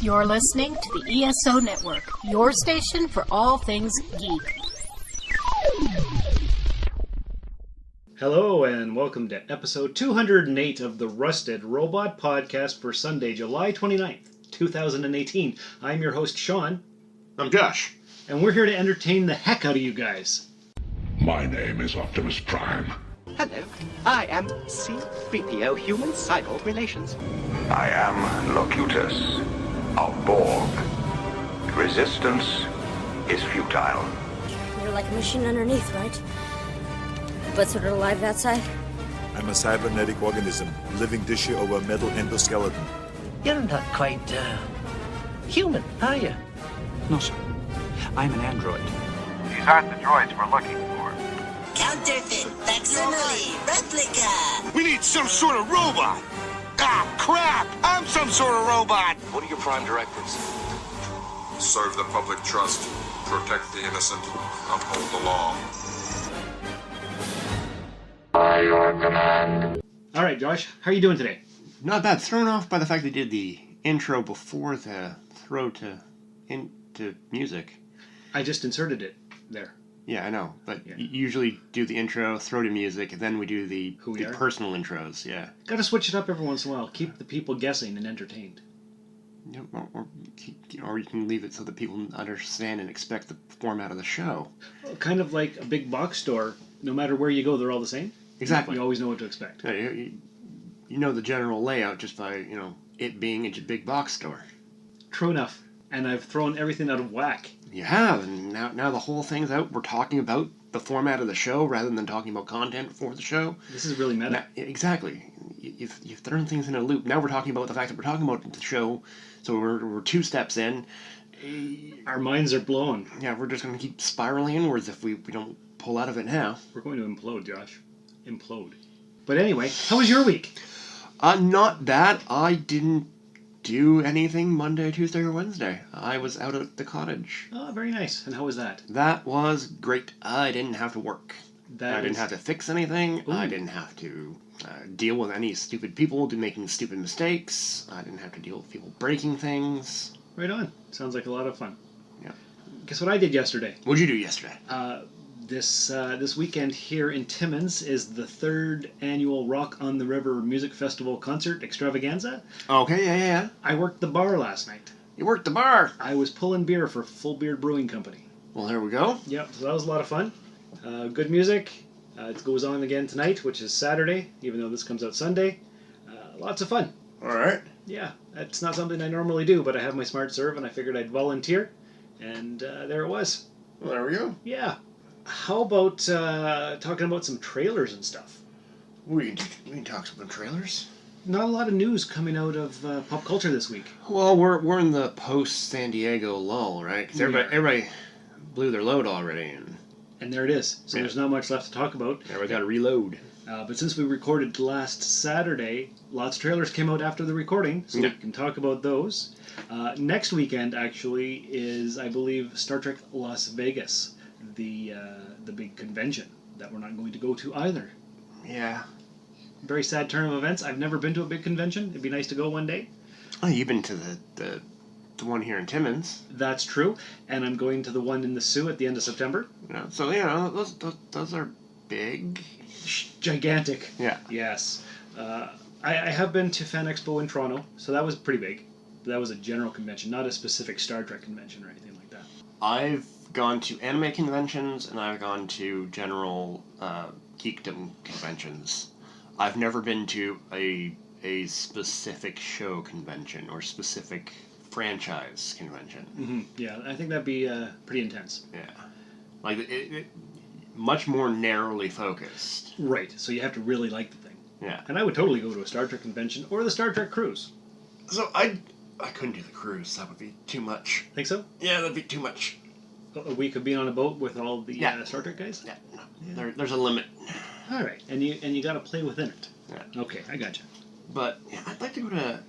You're listening to the ESO Network, your station for all things geek. Hello and welcome to episode 208 of the Rusted Robot Podcast for Sunday, July 29th, 2018. I'm your host, Sean. I'm Josh. And we're here to entertain the heck out of you guys. My name is Optimus Prime. Hello, I am C-3PO Human Cyborg Relations. I am Locutus of Borg. Resistance is futile. You're like a machine underneath, right? But sort of alive outside? I'm a cybernetic organism, living tissue over a metal endoskeleton. You're not quite, human, are you? No, sir. I'm an android. These aren't the droids we're looking for. Counterfeit, facsimile, replica. We need some sort of robot. Ah, crap! I'm some sort of robot. What are your prime directives? Serve the public trust, protect the innocent, uphold the law. By your command. All right, Josh, how are you doing today? Not bad. Thrown off by the fact they did the intro before the throw into music. I just inserted it there. Yeah, I know, but you usually do the intro, throw to music, and then we do the personal intros, yeah. Got to switch it up every once in a while. Keep the people guessing and entertained. Yeah, or you can leave it so that people understand and expect the format of the show. Well, kind of like a big box store. No matter where you go, they're all the same. Exactly. You always know what to expect. Yeah, you know the general layout just by, it being a big box store. True enough. And I've thrown everything out of whack. You have, and now the whole thing's out. We're talking about the format of the show rather than talking about content for the show. This is really meta. Exactly. You've thrown things in a loop. Now we're talking about the fact that we're talking about the show, so we're 2 steps in. Our minds are blown. Yeah, we're just going to keep spiraling inwards if we don't pull out of it now. We're going to implode, Josh. Implode. But anyway, how was your week? Not bad. I didn't do anything Monday, Tuesday, or Wednesday. I was out at the cottage. Oh, very nice. And how was that? That was great. I didn't have to work. I didn't have to fix anything. Ooh. I didn't have to deal with any stupid people making stupid mistakes. I didn't have to deal with people breaking things. Right on. Sounds like a lot of fun. Yeah. Guess what I did yesterday? What'd you do yesterday? This weekend here in Timmins is the 3rd annual Rock on the River Music Festival concert extravaganza. Okay, yeah. I worked the bar last night. You worked the bar? I was pulling beer for Full Beard Brewing Company. Well, there we go. Yep, so that was a lot of fun. Good music. It goes on again tonight, which is Saturday, even though this comes out Sunday. Lots of fun. All right. Yeah, it's not something I normally do, but I have my smart serve, and I figured I'd volunteer, and there it was. Well, there we go. Yeah. How about talking about some trailers and stuff? We can talk some trailers. Not a lot of news coming out of pop culture this week. Well, we're in the post-San Diego lull, right? 'Cause everybody blew their load already. And there it is. So there's not much left to talk about. Yeah, we got to reload. But since we recorded last Saturday, lots of trailers came out after the recording, so we can talk about those. Next weekend, actually, is, I believe, Star Trek Las Vegas. The big convention that we're not going to go to either. Yeah. Very sad turn of events. I've never been to a big convention. It'd be nice to go one day. Oh, you've been to the one here in Timmins. That's true. And I'm going to the one in the Sioux at the end of September. Yeah, so, those are big. Gigantic. Yeah. Yes. I have been to Fan Expo in Toronto, so that was pretty big. That was a general convention, not a specific Star Trek convention or anything like that. I've gone to anime conventions, and I've gone to general geekdom conventions. I've never been to a specific show convention or specific franchise convention. Mm-hmm. Yeah, I think that'd be pretty intense. Yeah. Like, it much more narrowly focused. Right, so you have to really like the thing. Yeah. And I would totally go to a Star Trek convention or the Star Trek cruise. So I couldn't do the cruise. That would be too much. Think so? Yeah, that'd be too much. A week of being on a boat with all the Star Trek guys? Yeah. There's a limit. All right, and you got to play within it. Yeah. Okay, I gotcha. But I'd like to go to.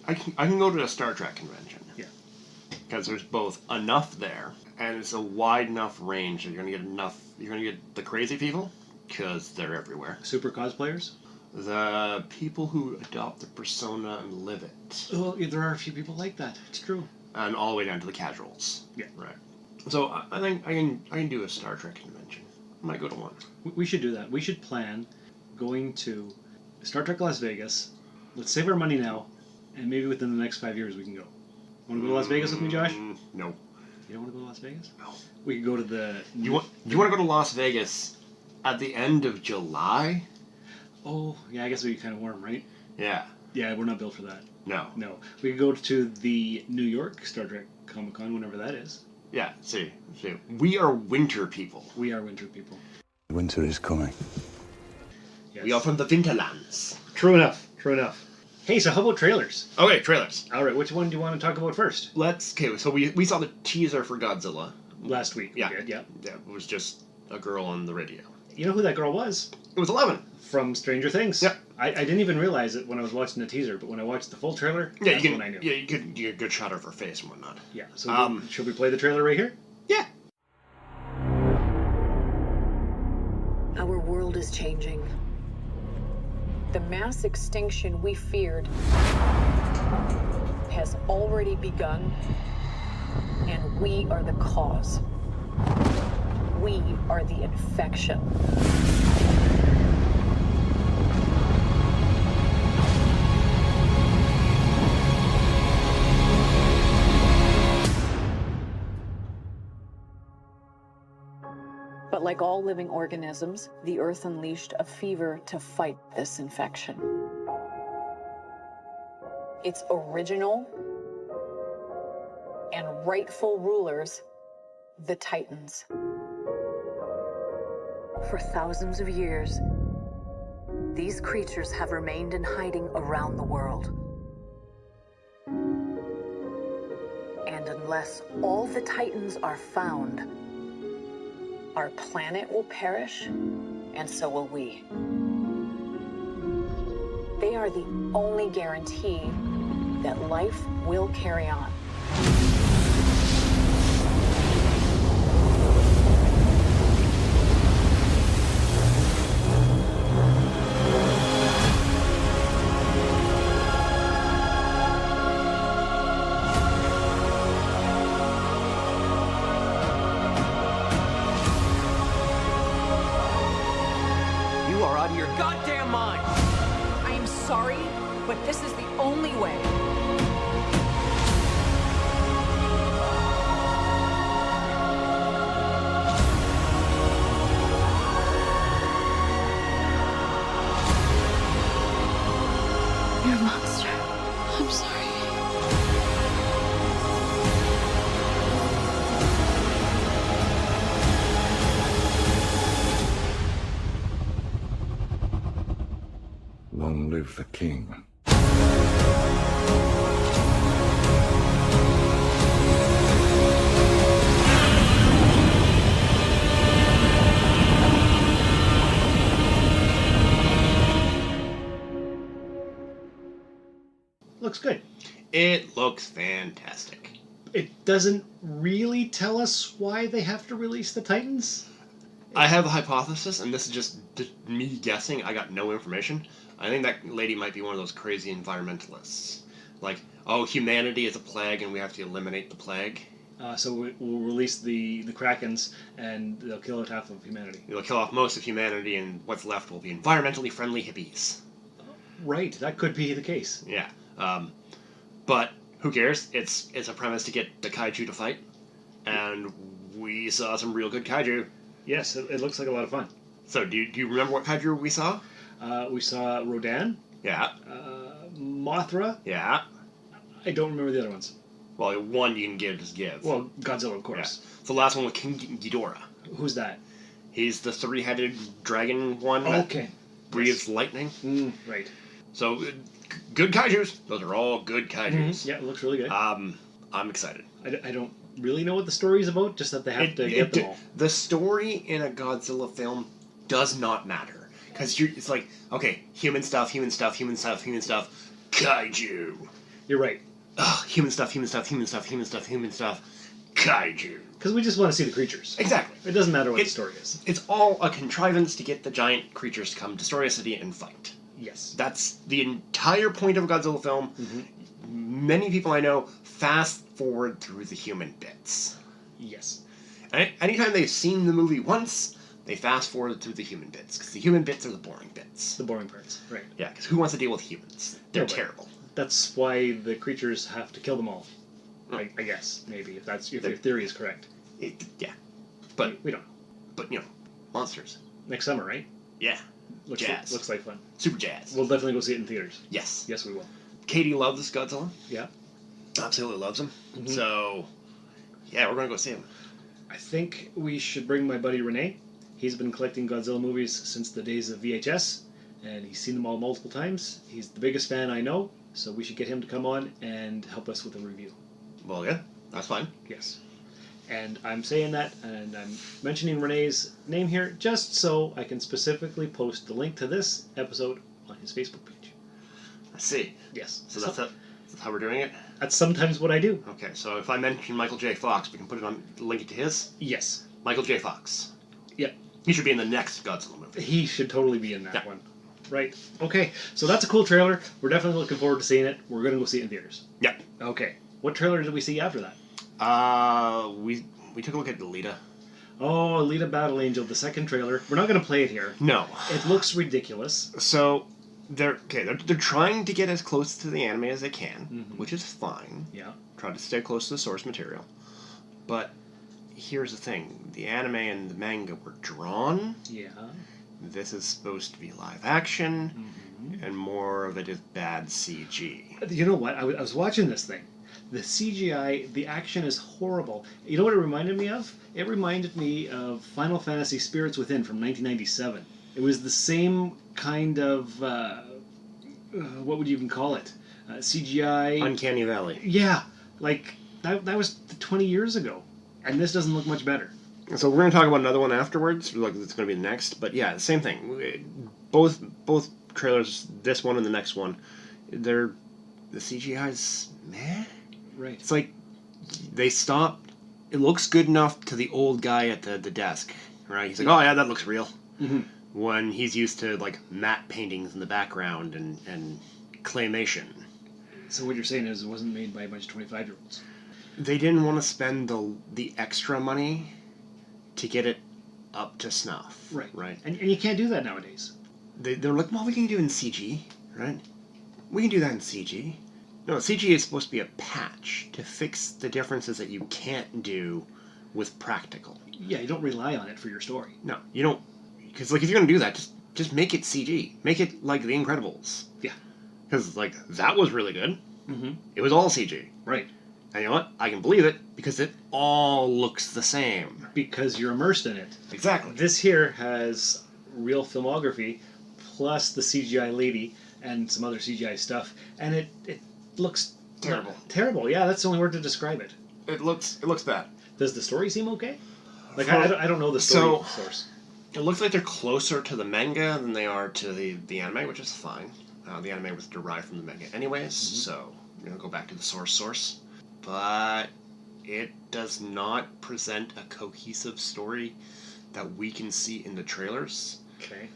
I can go to a Star Trek convention. Yeah. Because there's both enough there, and it's a wide enough range. You're gonna get the crazy people, because they're everywhere. Super cosplayers. The people who adopt the persona and live it. Oh, yeah, there are a few people like that. It's true. And all the way down to the casuals. Yeah. Right. So I think I can do a Star Trek convention. I might go to one. We should do that. We should plan going to Star Trek Las Vegas. Let's save our money now, and maybe within the next 5 years we can go. Want to go to Las Vegas with me, Josh? No. You don't want to go to Las Vegas? No. We could go to the... You want to go to Las Vegas at the end of July? Oh, yeah, I guess it would be kind of warm, right? Yeah. Yeah, we're not built for that. No. No. We could go to the New York Star Trek Comic-Con, whenever that is. Yeah, see. We are winter people. We are winter people. Winter is coming. Yes. We are from the Winterlands. True enough. True enough. Hey, so how about trailers? Okay, trailers. All right, which one do you want to talk about first? Okay, so we saw the teaser for Godzilla. Last week. Yeah. Yeah. Yeah, it was just a girl on the radio. You know who that girl was? It was 11. From Stranger Things. Yeah. I didn't even realize it when I was watching the teaser, but when I watched the full trailer, Yeah, that's when I knew. Yeah, you get a good shot of her face and whatnot. Yeah, so should we play the trailer right here? Yeah. Our world is changing. The mass extinction we feared has already begun, and we are the cause. We are the infection. But like all living organisms, the Earth unleashed a fever to fight this infection. Its original and rightful rulers, the Titans. For thousands of years, these creatures have remained in hiding around the world. And unless all the Titans are found, our planet will perish, and so will we. They are the only guarantee that life will carry on. But this is the only way. You're a monster. I'm sorry. Long live the king. Looks good. It looks fantastic. It doesn't really tell us why they have to release the Titans. I have a hypothesis, and this is just me guessing. I got no information. I think that lady might be one of those crazy environmentalists. Like, oh, humanity is a plague, and we have to eliminate the plague. So we'll release the Krakens, and they'll kill out half of humanity. They'll kill off most of humanity, and what's left will be environmentally friendly hippies. Right, that could be the case. Yeah. But who cares? It's a premise to get the kaiju to fight, and we saw some real good kaiju. Yes, it looks like a lot of fun. So, do you remember what kaiju we saw? We saw Rodan. Yeah. Mothra. Yeah. I don't remember the other ones. Well, one you can just give. Well, Godzilla, of course. Yeah. The last one was King Ghidorah. Who's that? He's the three-headed dragon one. Oh, okay. Breathes lightning. Right. So, good kaijus. Those are all good kaijus. Mm-hmm. Yeah, it looks really good. I'm excited. I don't really know what the story is about, just that they have to get them all. The story in a Godzilla film does not matter. Because it's like, okay, human stuff, human stuff, human stuff, human stuff, kaiju. You're right. Ugh, human stuff, human stuff, human stuff, human stuff, human stuff, kaiju. Because we just want to see the creatures. Exactly. It doesn't matter what the story is. It's all a contrivance to get the giant creatures to come destroy a city and fight. Yes. That's the entire point of a Godzilla film. Mm-hmm. Many people I know fast forward through the human bits. Yes. Anytime they've seen the movie once, they fast forward through the human bits, because the human bits are the boring bits. The boring parts, right. Yeah, because who wants to deal with humans? They're terrible. That's why the creatures have to kill them all. I guess, maybe, if your theory is correct. Yeah. But we don't know. But, monsters. Next summer, right? Yeah. Looks like fun. Super jazz. We'll definitely go see it in theaters. Yes. Yes, we will. Katie loves Godzilla. Yeah. Absolutely loves him. Mm-hmm. So, yeah, we're going to go see him. I think we should bring my buddy Renee. He's been collecting Godzilla movies since the days of VHS, and he's seen them all multiple times. He's the biggest fan I know, so we should get him to come on and help us with a review. Well, yeah, that's fine. Yes. And I'm saying that, and I'm mentioning Renee's name here just so I can specifically post the link to this episode on his Facebook page. I see. Yes. So that's how we're doing it? That's sometimes what I do. Okay, so if I mention Michael J. Fox, we can put it on, link it to his? Yes. Michael J. Fox. Yep. He should be in the next Godzilla movie. He should totally be in that one. Right. Okay, so that's a cool trailer. We're definitely looking forward to seeing it. We're going to go see it in theaters. Yeah. Okay. What trailer did we see after that? We took a look at Alita. Oh, Alita Battle Angel, the second trailer. We're not going to play it here. No. It looks ridiculous. So, they're trying to get as close to the anime as they can, which is fine. Yeah. Try to stay close to the source material. But here's the thing. The anime and the manga were drawn. Yeah. This is supposed to be live action, and more of it is bad CG. You know what? I was watching this thing. The CGI, the action is horrible. You know what it reminded me of? It reminded me of Final Fantasy Spirits Within from 1997. It was the same kind of, what would you even call it? CGI... Uncanny Valley. Yeah. Like, that was 20 years ago. And this doesn't look much better. So we're going to talk about another one afterwards. Like, it's going to be the next. But yeah, same thing. Both trailers, this one and the next one, the CGI's meh. Right. It's like they stopped. It looks good enough to the old guy at the desk, right? He's like, oh yeah, that looks real. When he's used to like matte paintings in the background and claymation. So what you're saying is it wasn't made by a bunch of 25-year-olds. They didn't want to spend the extra money to get it up to snuff. Right. Right. And you can't do that nowadays. They're like, well, we can do it in CG, right? We can do that in CG. No, CG is supposed to be a patch to fix the differences that you can't do with practical. Yeah, you don't rely on it for your story. No, you don't. Because, like, if you're going to do that, just make it CG. Make it like The Incredibles. Yeah. Because, like, that was really good. Mm-hmm. It was all CG. Right. And you know what? I can believe it because it all looks the same. Because you're immersed in it. Exactly. This here has real filmography plus the CGI lady and some other CGI stuff. And it looks... terrible. Terrible, yeah, that's the only word to describe it. It looks bad. Does the story seem okay? Like, I don't know the story source. It looks like they're closer to the manga than they are to the anime, which is fine. The anime was derived from the manga anyways, so we're going to go back to the source. But it does not present a cohesive story that we can see in the trailers. Okay.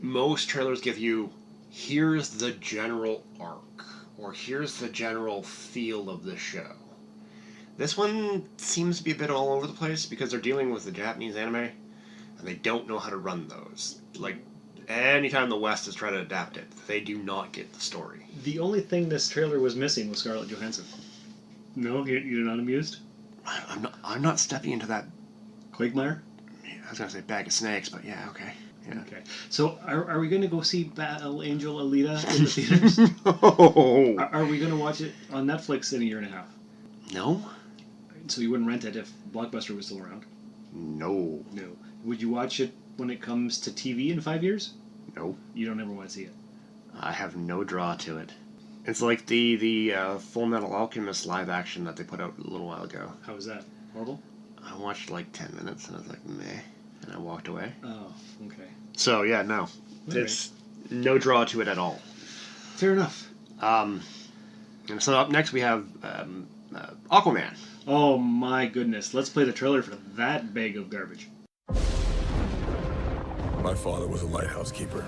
Most trailers give you, here's the general arc, or here's the general feel of the show. This one seems to be a bit all over the place because they're dealing with the Japanese anime, and they don't know how to run those. Like, anytime the West has tried to adapt it, they do not get the story. The only thing this trailer was missing was Scarlett Johansson. No, you're not amused? I'm not stepping into that... Quagmire? I was going to say bag of snakes, but yeah, okay. Yeah. Okay. So, are we going to go see Battle Angel Alita in the theaters? No! Are we going to watch it on Netflix in a year and a half? No. So you wouldn't rent it if Blockbuster was still around? No. No. Would you watch it when it comes to TV in 5 years? No. You don't ever want to see it? I have no draw to it. It's like the Full Metal Alchemist live action that they put out a little while ago. How was that? Horrible? I watched like 10 minutes and I was like, meh. And I walked away. Oh, okay. So, yeah, no. There's no draw to it at all. Fair enough. And so up next we have Aquaman. Oh my goodness. Let's play the trailer for that bag of garbage. My father was a lighthouse keeper.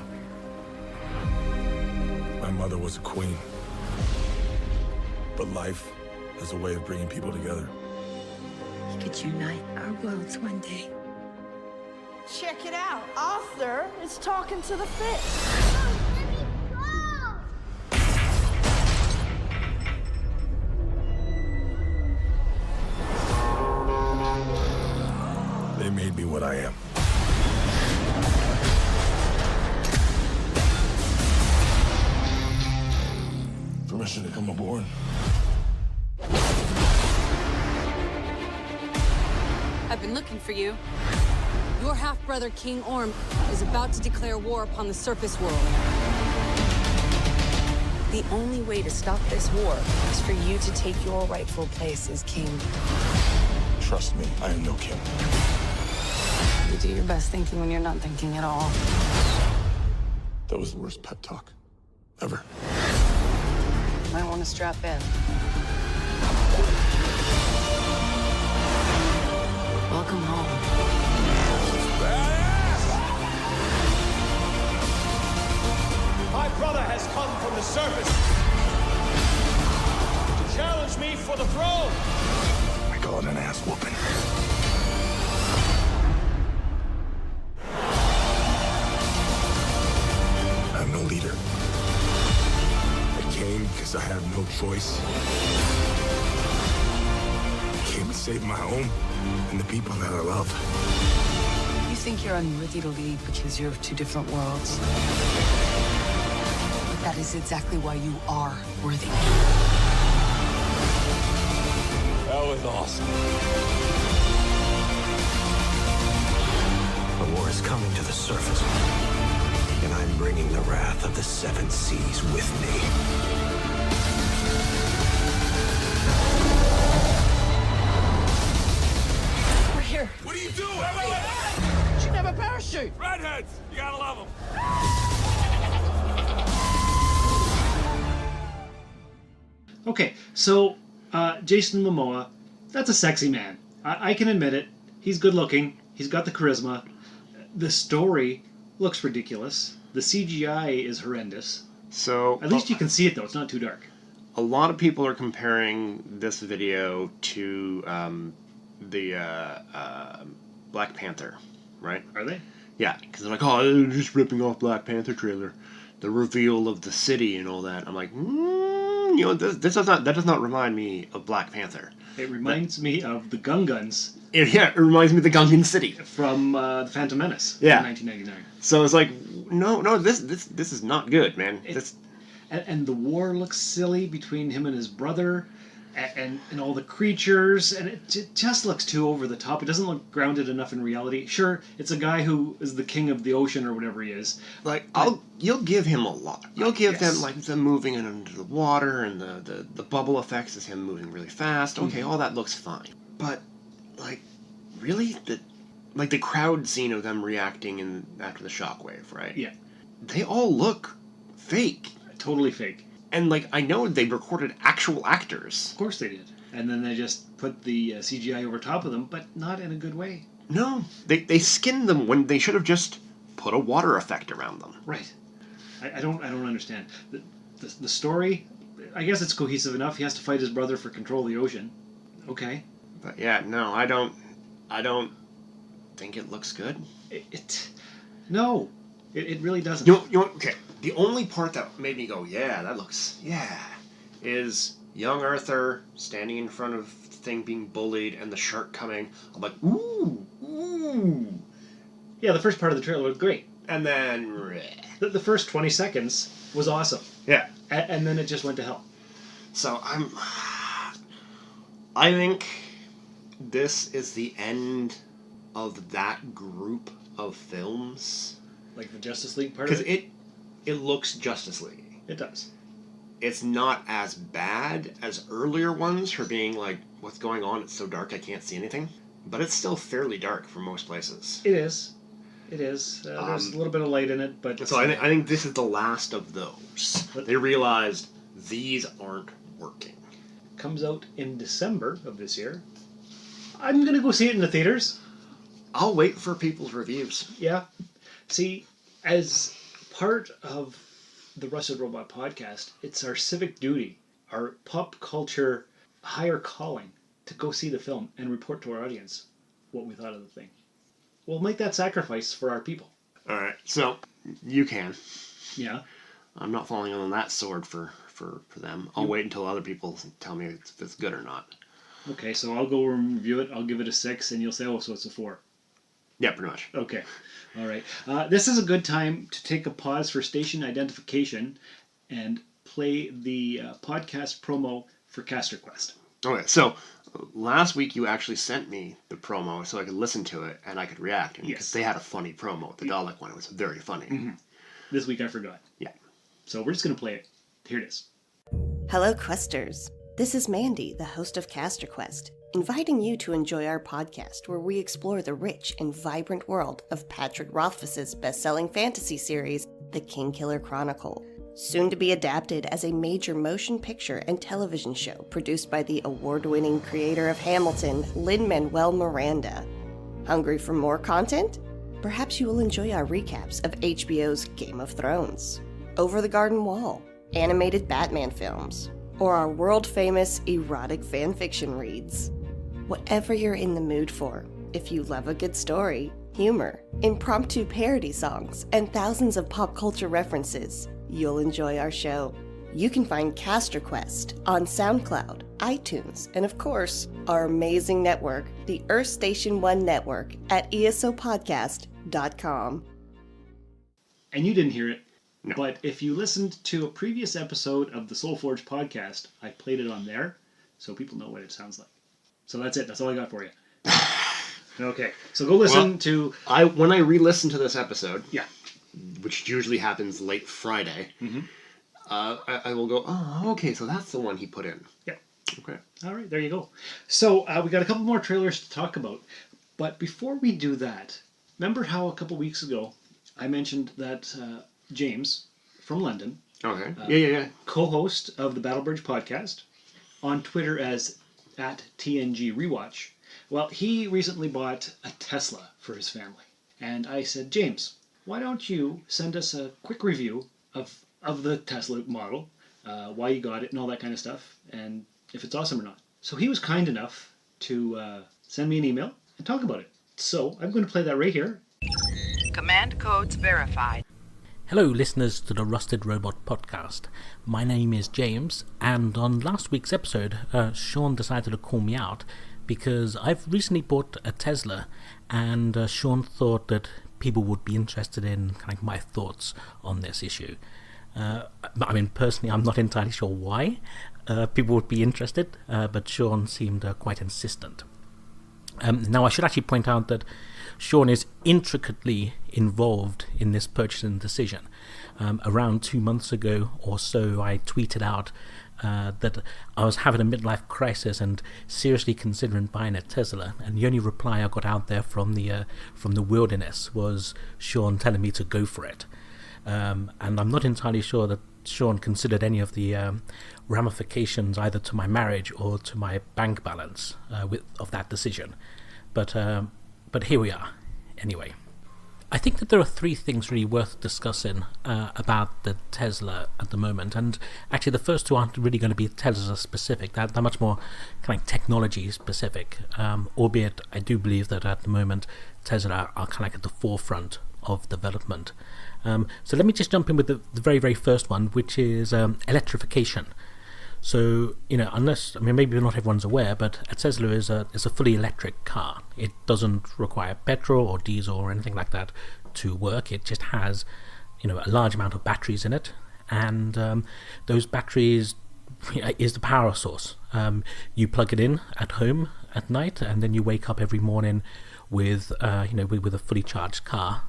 My mother was a queen. But life has a way of bringing people together. We could unite our worlds one day. Check it out. Arthur is talking to the fish. They made me what I am. Permission to come aboard? I've been looking for you. Your half-brother, King Orm, is about to declare war upon the surface world. The only way to stop this war is for you to take your rightful place as king. Trust me, I am no king. You do your best thinking when you're not thinking at all. That was the worst pep talk ever. Might want to strap in. Welcome home. My brother has come from the surface to challenge me for the throne. I call it an ass whooping. I'm no leader. I came because I have no choice. I came to save my home and the people that I love. You think you're unworthy to lead because you're of two different worlds. But that is exactly why you are worthy. That was awesome. The war is coming to the surface. And I'm bringing the wrath of the seven seas with me. We're here. What are you doing? Wait. She never parachute. Redheads! You gotta love them. Okay, so Jason Momoa, that's a sexy man. I can admit it. He's good looking. He's got the charisma. The story looks ridiculous. The CGI is horrendous. So at least you can see it though. It's not too dark. A lot of people are comparing this video to the Black Panther, right? Are they? Yeah, because they're like, oh, they're just ripping off Black Panther trailer, the reveal of the city and all that. I'm like, you know, that does not remind me of Black Panther. It reminds me of the Gungans. It reminds me of the Gungan city from the Phantom Menace. Yeah, in 1999. So it's like, no, this is not good, man. And the war looks silly between him and his brother, and all the creatures, and it just looks too over the top. It doesn't look grounded enough in reality. Sure, it's a guy who is the king of the ocean or whatever he is. Like, you'll give him a lot. You'll give them like them moving under the water and the bubble effects is him moving really fast. Okay, all that looks fine. But like, really, the crowd scene of them reacting after the shockwave, right? Yeah, they all look fake. Totally fake. And like, I know they recorded actual actors. Of course they did. And then they just put the CGI over top of them, but not in a good way. No, they skinned them when they should have just put a water effect around them. Right. I don't understand. The story, I guess it's cohesive enough. He has to fight his brother for control of the ocean. Okay. But yeah, no, I don't think it looks good. No, it really doesn't. You know, okay. The only part that made me go, yeah, that looks, is young Arthur standing in front of the thing being bullied and the shark coming. I'm like, ooh. Yeah, the first part of the trailer was great. And then the first 20 seconds was awesome. Yeah. And then it just went to hell. So I think this is the end of that group of films. Like the Justice League part of it? Because it looks Justice League. It does. It's not as bad as earlier ones for being like, what's going on? It's so dark I can't see anything. But it's still fairly dark for most places. It is. There's a little bit of light in it, but... So I think this is the last of those. They realized these aren't working. Comes out in December of this year. I'm going to go see it in the theaters. I'll wait for people's reviews. Yeah. See, as part of the Rusted Robot podcast, it's our civic duty, our pop culture higher calling to go see the film and report to our audience what we thought of the thing. We'll make that sacrifice for our people. All right, so you can. Yeah. I'm not falling on that sword for them. I'll wait until other people tell me if it's good or not. Okay, so I'll go review it. I'll give it a 6, and you'll say, oh, so it's a 4. Yeah, pretty much. Okay. All right. This is a good time to take a pause for station identification and play the podcast promo for CasterQuest. Okay, so last week you actually sent me the promo so I could listen to it and I could react. And because they had a funny promo. The Dalek one was very funny. Mm-hmm. This week I forgot. Yeah. So we're just going to play it. Here it is. Hello, Questers. This is Mandy, the host of CasterQuest, inviting you to enjoy our podcast where we explore the rich and vibrant world of Patrick Rothfuss's best-selling fantasy series, The Kingkiller Chronicle, soon to be adapted as a major motion picture and television show produced by the award-winning creator of Hamilton, Lin-Manuel Miranda. Hungry for more content? Perhaps you will enjoy our recaps of HBO's Game of Thrones, Over the Garden Wall, animated Batman films, or our world-famous erotic fanfiction reads. Whatever you're in the mood for, if you love a good story, humor, impromptu parody songs, and thousands of pop culture references, you'll enjoy our show. You can find CasterQuest on SoundCloud, iTunes, and of course, our amazing network, the Earth Station One Network, at esopodcast.com. And you didn't hear it. No. But if you listened to a previous episode of the Soul Forge podcast, I played it on there, so people know what it sounds like. So that's it. That's all I got for you. Okay, so go listen to... When I re-listen to this episode, yeah, which usually happens late Friday, I will go, oh, okay, so that's the one he put in. Yeah. Okay. All right, there you go. So we got a couple more trailers to talk about. But before we do that, remember how a couple weeks ago I mentioned that... James from London, yeah, co-host of the Battle Bridge podcast, on Twitter as @TNGRewatch. Well, he recently bought a Tesla for his family, and I said, James, why don't you send us a quick review of the Tesla model, why you got it, and all that kind of stuff, and if it's awesome or not. So he was kind enough to send me an email and talk about it. So I'm going to play that right here. Command codes verified. Hello listeners to the Rusted Robot podcast. My name is James, and on last week's episode, Sean decided to call me out because I've recently bought a Tesla, and Sean thought that people would be interested in kind of my thoughts on this issue. I mean, personally, I'm not entirely sure why people would be interested, but Sean seemed quite insistent. Now, I should actually point out that Sean is intricately involved in this purchasing decision. Around 2 months ago or so, I tweeted out that I was having a midlife crisis and seriously considering buying a Tesla, and the only reply I got out there from the wilderness was Sean telling me to go for it. And I'm not entirely sure that Sean considered any of the ramifications either to my marriage or to my bank balance of that decision. But here we are. Anyway, I think that there are 3 things really worth discussing about the Tesla at the moment, and actually the first 2 aren't really going to be Tesla specific. They're much more kind of technology specific, albeit I do believe that at the moment Tesla are kind of at the forefront of development. So let me just jump in with the very, very first one, which is electrification. So, maybe not everyone's aware, but a Tesla is a fully electric car. It doesn't require petrol or diesel or anything like that to work. It just has, a large amount of batteries in it, and those batteries is the power source. You plug it in at home at night, and then you wake up every morning with with a fully charged car,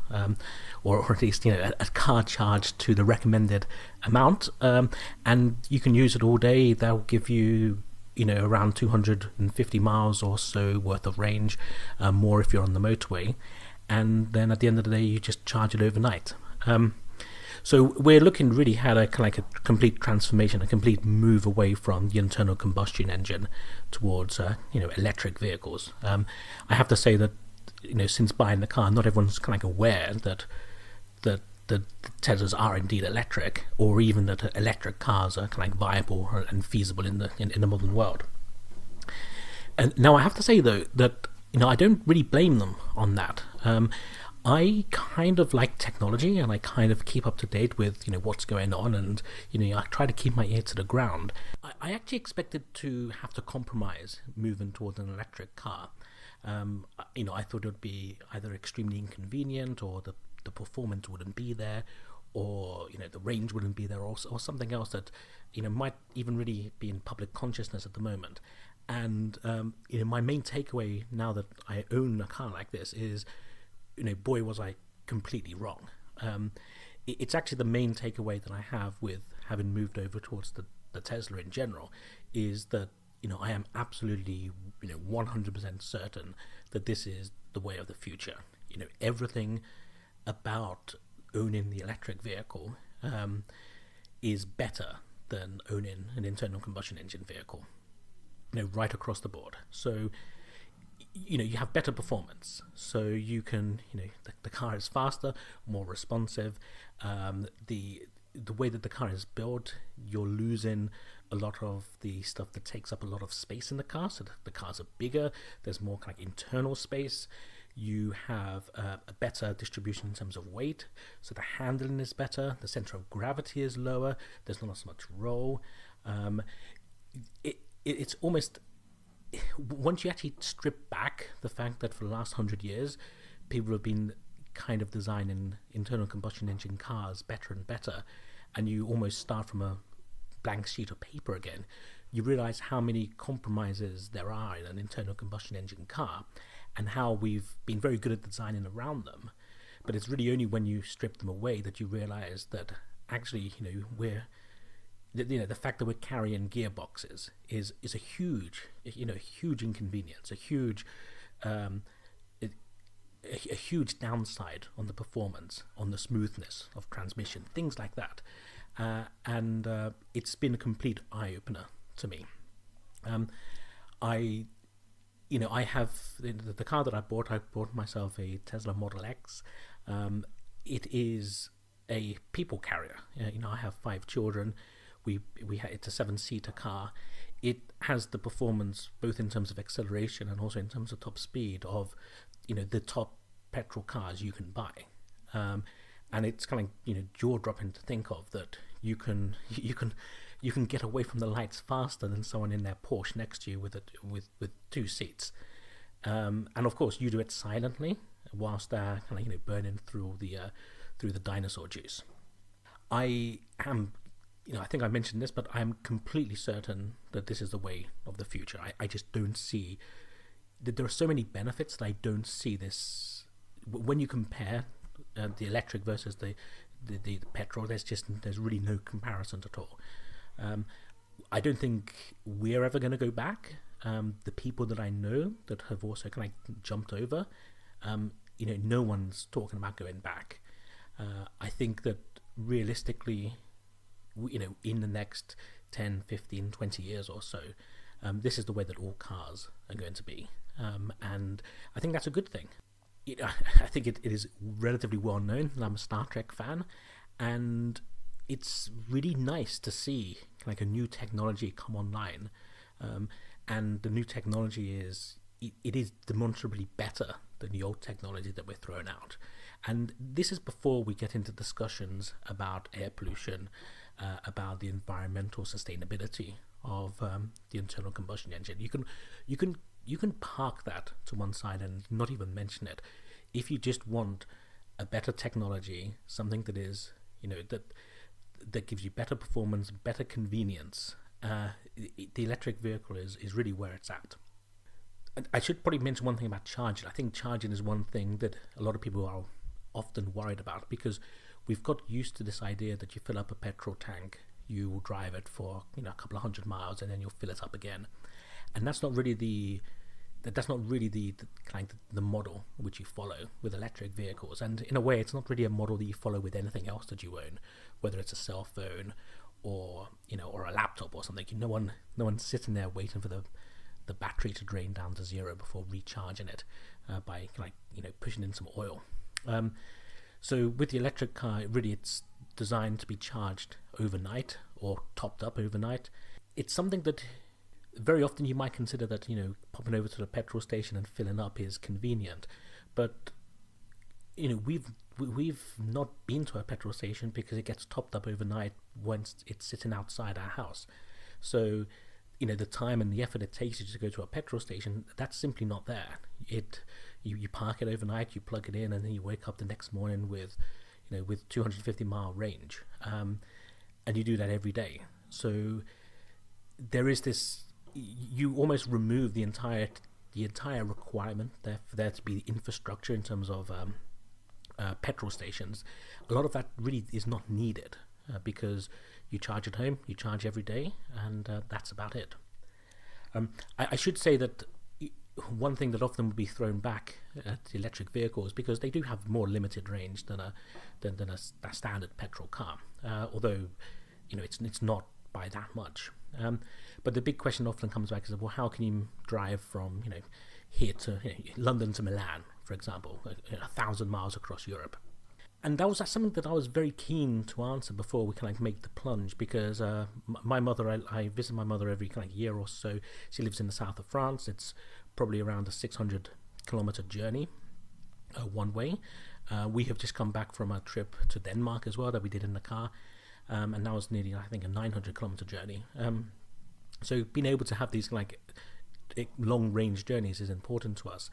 or at least a car charged to the recommended amount, and you can use it all day. That will give you around 250 miles or so worth of range, more if you're on the motorway, and then at the end of the day you just charge it overnight. So we're looking really at a complete transformation, a complete move away from the internal combustion engine towards electric vehicles. I have to say that since buying the car, not everyone's aware that the Teslas are indeed electric, or even that electric cars are kind of viable and feasible in the modern world. And now I have to say though that I don't really blame them on that. I kind of like technology, and I kind of keep up to date with what's going on, and I try to keep my ear to the ground. I actually expected to have to compromise moving towards an electric car. I thought it would be either extremely inconvenient, or the performance wouldn't be there, or the range wouldn't be there, or something else that might even really be in public consciousness at the moment. And my main takeaway now that I own a car like this is, boy, was I completely wrong. It's actually the main takeaway that I have with having moved over towards the Tesla in general, is that I am absolutely 100% certain that this is the way of the future. Everything about owning the electric vehicle is better than owning an internal combustion engine vehicle, right across the board. So you have better performance, so you can the car is faster, more responsive. The way that the car is built, you're losing a lot of the stuff that takes up a lot of space in the car, so the cars are bigger, there's more kind of internal space. You have a better distribution in terms of weight, so the handling is better, the center of gravity is lower, there's not as much roll. It's almost, once you actually strip back the fact that for the last 100 years people have been kind of designing internal combustion engine cars better and better, and you almost start from a blank sheet of paper again, you realize how many compromises there are in an internal combustion engine car, and how we've been very good at designing around them. But it's really only when you strip them away that you realize that actually the fact that we're carrying gearboxes is a huge inconvenience, a huge downside on the performance, on the smoothness of transmission, things like that. And it's been a complete eye-opener to me. I have the car that I bought myself a Tesla Model X. It is a people carrier. I have 5 children. It's a 7-seater car. It has the performance both in terms of acceleration and also in terms of top speed of the top petrol cars you can buy. And it's kind of jaw-dropping to think of that you can get away from the lights faster than someone in their Porsche next to you with 2 seats. And of course you do it silently whilst they're kind of burning through the dinosaur juice. I am, I think I mentioned this, but I'm completely certain that this is the way of the future. I just don't see that there are so many benefits that I don't see this when you compare the electric versus the petrol. There's really no comparison at all. I don't think we're ever going to go back. The people that I know that have also kind of jumped over, no one's talking about going back. I think that realistically, in the next 10, 15, 20 years or so, this is the way that all cars are going to be. And I think that's a good thing. I think it is relatively well known that I'm a Star Trek fan, and it's really nice to see like a new technology come online. And the new technology is demonstrably better than the old technology that we're throwing out. And this is before we get into discussions about air pollution, about the environmental sustainability of the internal combustion engine. You can park that to one side and not even mention it. If you just want a better technology, something that is that gives you better performance, better convenience, the electric vehicle is really where it's at. I should probably mention one thing about charging. I think charging is one thing that a lot of people are often worried about, because we've got used to this idea that you fill up a petrol tank, you will drive it for a couple of 100 miles, and then you'll fill it up again. And that's not really the model which you follow with electric vehicles. And in a way, it's not really a model that you follow with anything else that you own, whether it's a cell phone or a laptop or something. No one's sitting there waiting for the battery to drain down to zero before recharging it by pushing in some oil. So with the electric car, really it's designed to be charged overnight or topped up overnight. It's something that very often you might consider that, popping over to the petrol station and filling up is convenient. But, we've not been to a petrol station because it gets topped up overnight once it's sitting outside our house. So, the time and the effort it takes you to go to a petrol station, that's simply not there. You park it overnight, you plug it in, and then you wake up the next morning with 250-mile range. And you do that every day. So there is this, you almost remove the entire requirement for there to be infrastructure in terms of petrol stations. A lot of that really is not needed because you charge at home, you charge every day, and that's about it. I should say that one thing that often would be thrown back at electric vehicles, because they do have more limited range than a standard petrol car, although it's not by that much. But the big question often comes back is, well, how can you drive from here to London to Milan, for example, 1,000 miles across Europe? And that was something that I was very keen to answer before we make the plunge, because my mother, I visit my mother every year or so. She lives in the south of France. It's probably around a 600-kilometer journey one way. We have just come back from a trip to Denmark as well that we did in the car, and that was nearly, I think, a 900-kilometer journey. So being able to have these long-range journeys is important to us.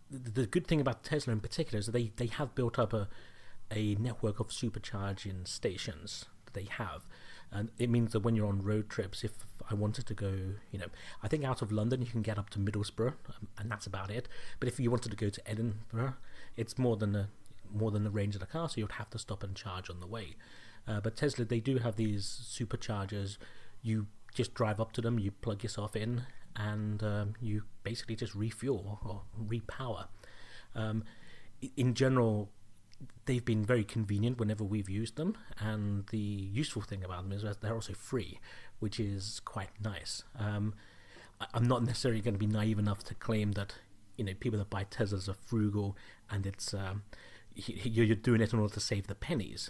The good thing about Tesla in particular is that they have built up a network of supercharging stations that they have, and it means that when you're on road trips, if I wanted to go, I think out of London you can get up to Middlesbrough, and that's about it. But if you wanted to go to Edinburgh, it's more than the range of the car, so you'd have to stop and charge on the way. But Tesla, they do have these superchargers. You just drive up to them, you plug yourself in, and you basically just refuel or repower. In general, they've been very convenient whenever we've used them, and the useful thing about them is that they're also free, which is quite nice. I'm not necessarily going to be naive enough to claim that people that buy Teslas are frugal and it's you're doing it in order to save the pennies.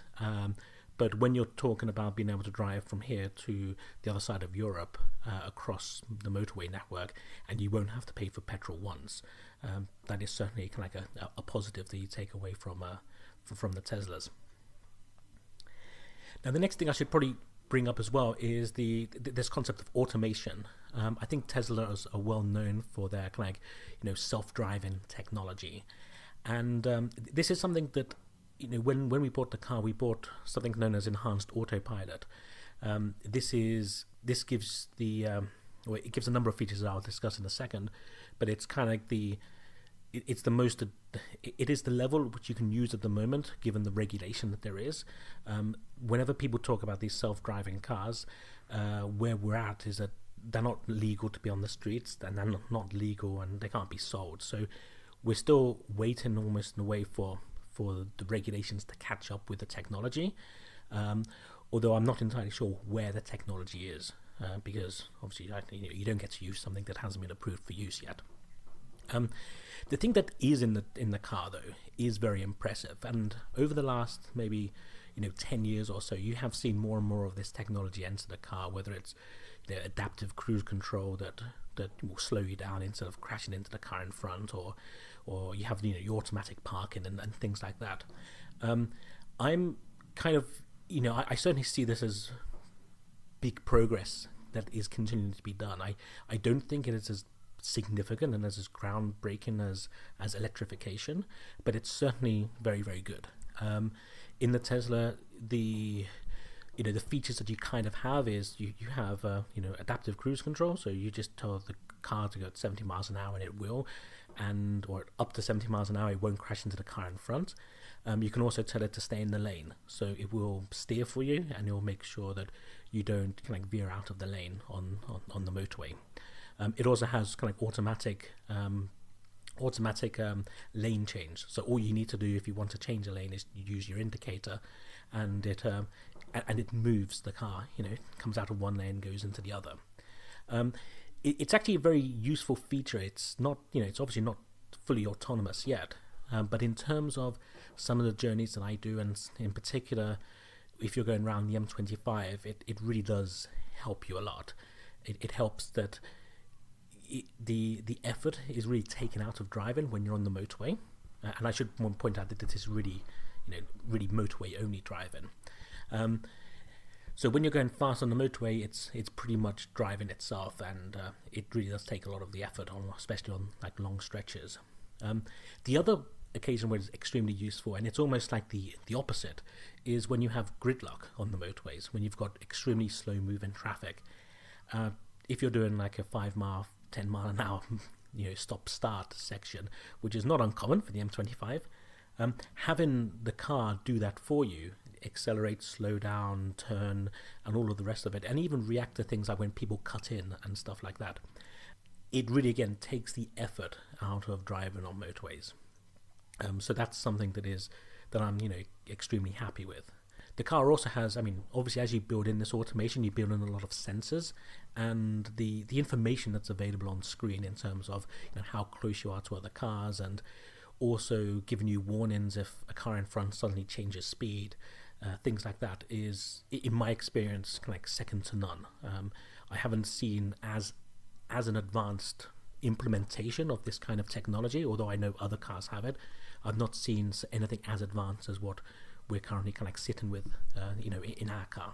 But when you're talking about being able to drive from here to the other side of Europe across the motorway network, and you won't have to pay for petrol once, that is certainly a positive that you take away from the Teslas. Now, the next thing I should probably bring up as well is this concept of automation. I think Teslas are well known for their self-driving technology, and this is something that when we bought the car, we bought something known as enhanced autopilot. This gives it gives a number of features that I'll discuss in a second, but it's it's the most, it is the level which you can use at the moment, given the regulation that there is. Whenever people talk about these self-driving cars, where we're at is that they're not legal to be on the streets, and they're not legal, and they can't be sold. So we're still waiting almost in a way for the regulations to catch up with the technology, although I'm not entirely sure where the technology is, because obviously you don't get to use something that hasn't been approved for use yet. The thing that is in the car though is very impressive, and over the last maybe 10 years or so, you have seen more and more of this technology enter the car, whether it's adaptive cruise control that will slow you down instead of crashing into the car in front, or you have your automatic parking and things like that. I'm I certainly see this as big progress that is continuing to be done. I don't think it is as significant and as groundbreaking as electrification, but it's certainly very, very good. In the Tesla, the features that you have is you have adaptive cruise control, so you just tell the car to go at 70 miles an hour and it will, or up to 70 miles an hour it won't crash into the car in front. You can also tell it to stay in the lane, so it will steer for you and it will make sure that you don't veer out of the lane on the motorway. It also has automatic lane change. So all you need to do if you want to change a lane is you use your indicator, and it moves the car. It comes out of one lane, goes into the other. It's actually a very useful feature. It's not, it's obviously not fully autonomous yet, But in terms of some of the journeys that I do, and in particular, if you're going around the M25, it really does help you a lot. It helps that the effort is really taken out of driving when you're on the motorway. And I should point out that this is really, really motorway only driving. So when you're going fast on the motorway, it's pretty much driving itself, and it really does take a lot of the effort on, especially on like long stretches. The other occasion where it's extremely useful, and it's almost like the opposite, is when you have gridlock on the motorways, when you've got extremely slow moving traffic. If you're doing like a 5 mile, 10 mile an hour, stop start section, which is not uncommon for the M25, having the car do that for you, accelerate, slow down, turn, and all of the rest of it, and even react to things like when people cut in and stuff like that, it really again takes the effort out of driving on motorways. So that's something that I'm extremely happy with. The car also has, obviously as you build in this automation, you build in a lot of sensors, and the information that's available on screen in terms of how close you are to other cars, and also giving you warnings if a car in front suddenly changes speed, things like that is, in my experience, like second to none. I haven't seen as an advanced implementation of this kind of technology, although I know other cars have it. I've not seen anything as advanced as what we're currently kind of like sitting with, in our car.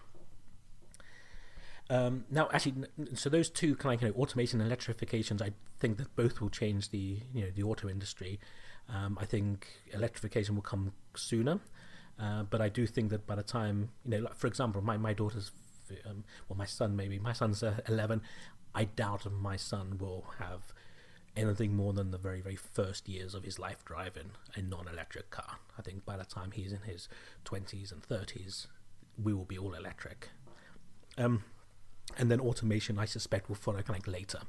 Now, actually, so those two kind of automation and electrifications, I think that both will change the auto industry. I think electrification will come sooner, but I do think that by the time, like for example, my daughter's, my son's 11. I doubt my son will have anything more than the very, very first years of his life driving a non-electric car. I think by the time he's in his 20s and 30s, we will be all electric. And then automation, I suspect, will follow kind of like later.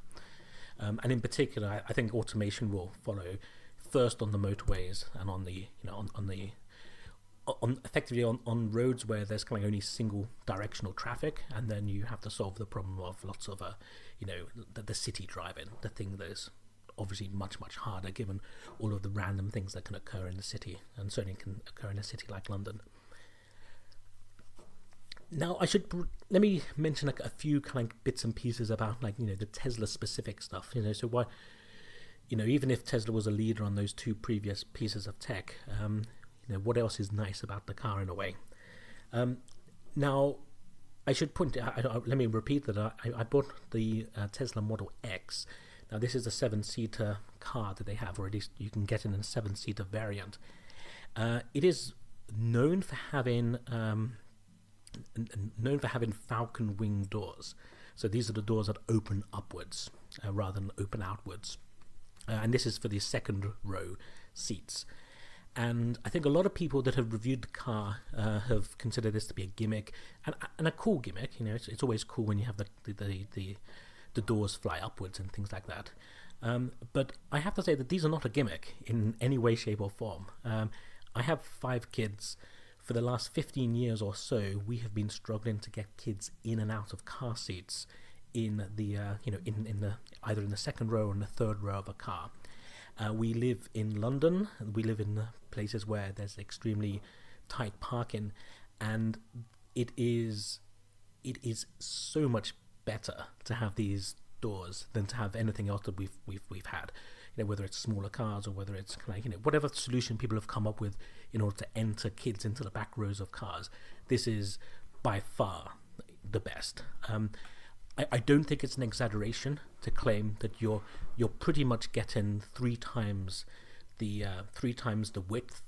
And in particular, I think automation will follow first on the motorways and on the, effectively on roads where there's kind of only single directional traffic, and then you have to solve the problem of lots of the city driving, the thing that is obviously much, much harder given all of the random things that can occur in the city, and certainly can occur in a city like London. Now let me mention a few kind of bits and pieces about the Tesla specific stuff. So why, even if Tesla was a leader on those two previous pieces of tech, what else is nice about the car in a way? Now, I should point out, let me repeat that I bought the Tesla Model X. Now, this is a 7-seater car that they have, or at least you can get it in a 7-seater variant. It is known for having falcon wing doors. So these are the doors that open upwards rather than open outwards. And this is for the second row seats. And I think a lot of people that have reviewed the car have considered this to be a gimmick, and a cool gimmick. It's always cool when you have the doors fly upwards and things like that. But I have to say that these are not a gimmick in any way, shape, or form. I have 5 kids. For the last 15 years or so, we have been struggling to get kids in and out of car seats in the either in the second row or in the third row of a car. We live in London. We live in places where there's extremely tight parking, and it is so much better to have these doors than to have anything else that we've had. Whether it's smaller cars or whether it's whatever solution people have come up with in order to enter kids into the back rows of cars. This is by far the best. I don't think it's an exaggeration to claim that you're pretty much getting 3 times the width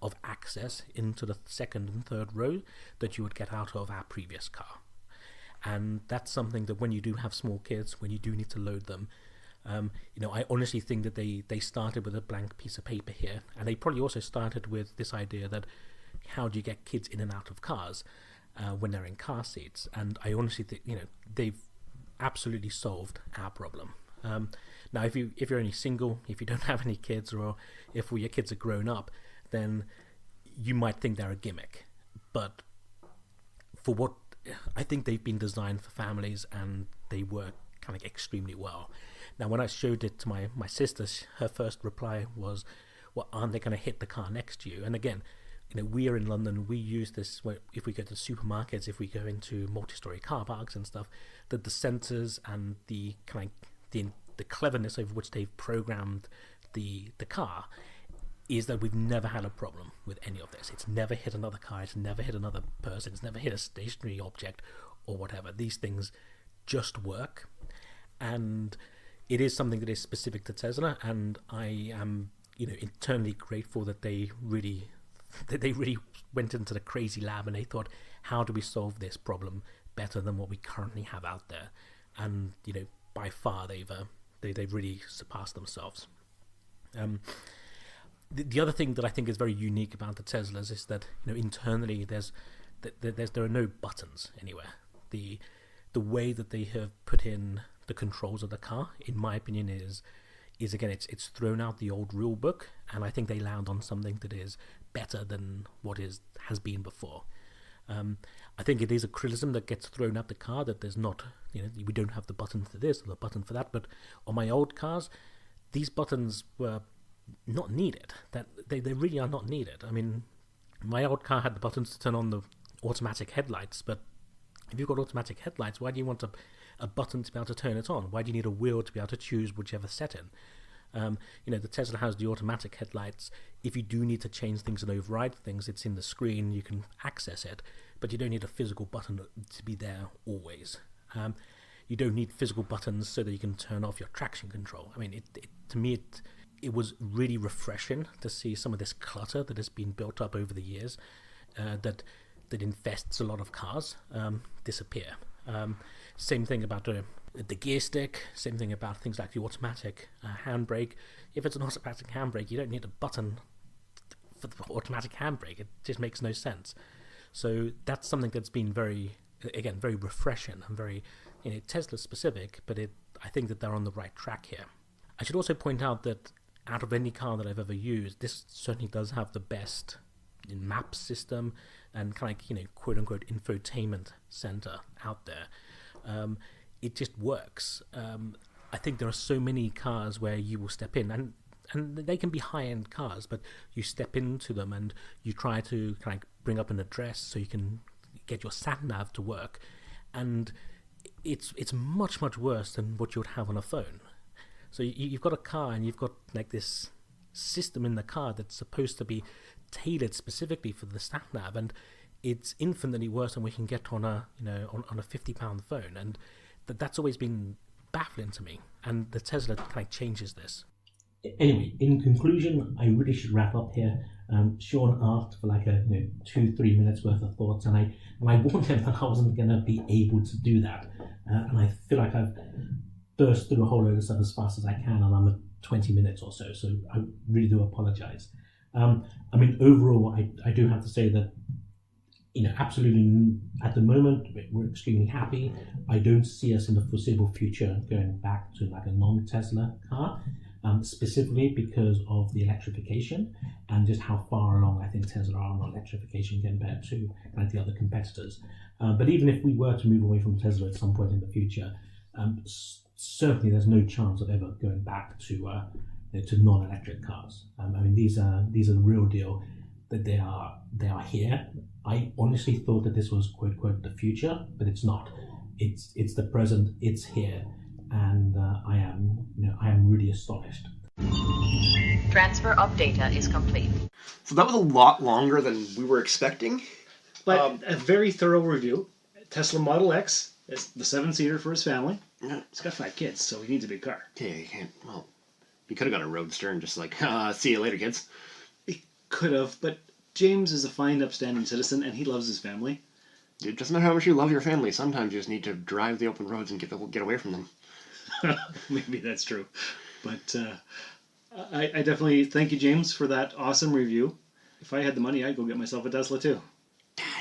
of access into the second and third row that you would get out of our previous car. And that's something that when you do have small kids, when you do need to load them, I honestly think that they started with a blank piece of paper here, and they probably also started with this idea that how do you get kids in and out of cars when they're in car seats. And I honestly think they've absolutely solved our problem. Now, if you're only single, if you don't have any kids, or if your kids are grown up, then you might think they're a gimmick. But for what I think they've been designed for families, and they work kind of extremely well. Now, when I showed it to my sister, her first reply was, well, aren't they going to hit the car next to you? And again, we are in London. We use this if we go to supermarkets, if we go into multi-story car parks and stuff. That the sensors and the the cleverness over which they've programmed the car is that we've never had a problem with any of this. It's never hit another car. It's never hit another person. It's never hit a stationary object or whatever. These things just work, and it is something that is specific to Tesla. And I am, internally grateful that they really went into the crazy lab and they thought, how do we solve this problem better than what we currently have out there? And by far they've really surpassed themselves. The other thing that I think is very unique about the Teslas is that internally there are no buttons anywhere. The way that they have put in the controls of the car, in my opinion, is again it's thrown out the old rule book, and I think they land on something that is better than what has been before. I think it is a criticism that gets thrown at the car that there's not, we don't have the button for this or the button for that. But on my old cars, these buttons were not needed. That they really are not needed. I mean, my old car had the buttons to turn on the automatic headlights, but if you've got automatic headlights, why do you want a button to be able to turn it on? Why do you need a wheel to be able to choose whichever setting? The Tesla has the automatic headlights. If you do need to change things and override things, it's in the screen, you can access it, but you don't need a physical button to be there always. You don't need physical buttons so that you can turn off your traction control. I mean, to me, it was really refreshing to see some of this clutter that has been built up over the years that infests a lot of cars disappear. Same thing about the gear stick, same thing about things like the automatic handbrake. If it's an automatic handbrake, you don't need a button for the automatic handbrake. It just makes no sense. So that's something that's been very refreshing and very Tesla specific, but I think that they're on the right track here. I should also point out that out of any car that I've ever used, this certainly does have the best map system and kind of quote unquote infotainment center out there. It just works. I think there are so many cars where you will step in, and they can be high-end cars, but you step into them and you try to kind of bring up an address so you can get your sat-nav to work, and it's much, much worse than what you would have on a phone. So you've got a car and you've got like this system in the car that's supposed to be tailored specifically for the sat-nav, and it's infinitely worse than we can get on a on a £50 phone, and that's always been baffling to me, and the Tesla kind of changes this. Anyway, in conclusion, I really should wrap up here. Sean asked for like a 2-3 minutes worth of thoughts, and I warned him that I wasn't going to be able to do that, and I feel like I've burst through a whole load of stuff as fast as I can, and I'm at 20 minutes or so I really do apologize. I mean, overall, I do have to say that absolutely, at the moment, we're extremely happy. I don't see us in the foreseeable future going back to like a non-Tesla car, specifically because of the electrification and just how far along I think Tesla are on electrification compared to the other competitors. But even if we were to move away from Tesla at some point in the future, certainly there's no chance of ever going back to non-electric cars. I mean, these are the real deal. That they are here. I honestly thought that this was quote quote the future, but it's not. It's the present. It's here, and I am really astonished. Transfer of data is complete. So that was a lot longer than we were expecting. But a very thorough review. Tesla Model X, it's the 7-seater for his family. Yeah. He's got 5 kids, so he needs a big car. Yeah, you can't. Well, you could have got a Roadster and just like, see you later, kids. Could have, but James is a fine, upstanding citizen, and he loves his family. It doesn't matter how much you love your family. Sometimes you just need to drive the open roads and get away from them. Maybe that's true. But I definitely thank you, James, for that awesome review. If I had the money, I'd go get myself a Tesla, too.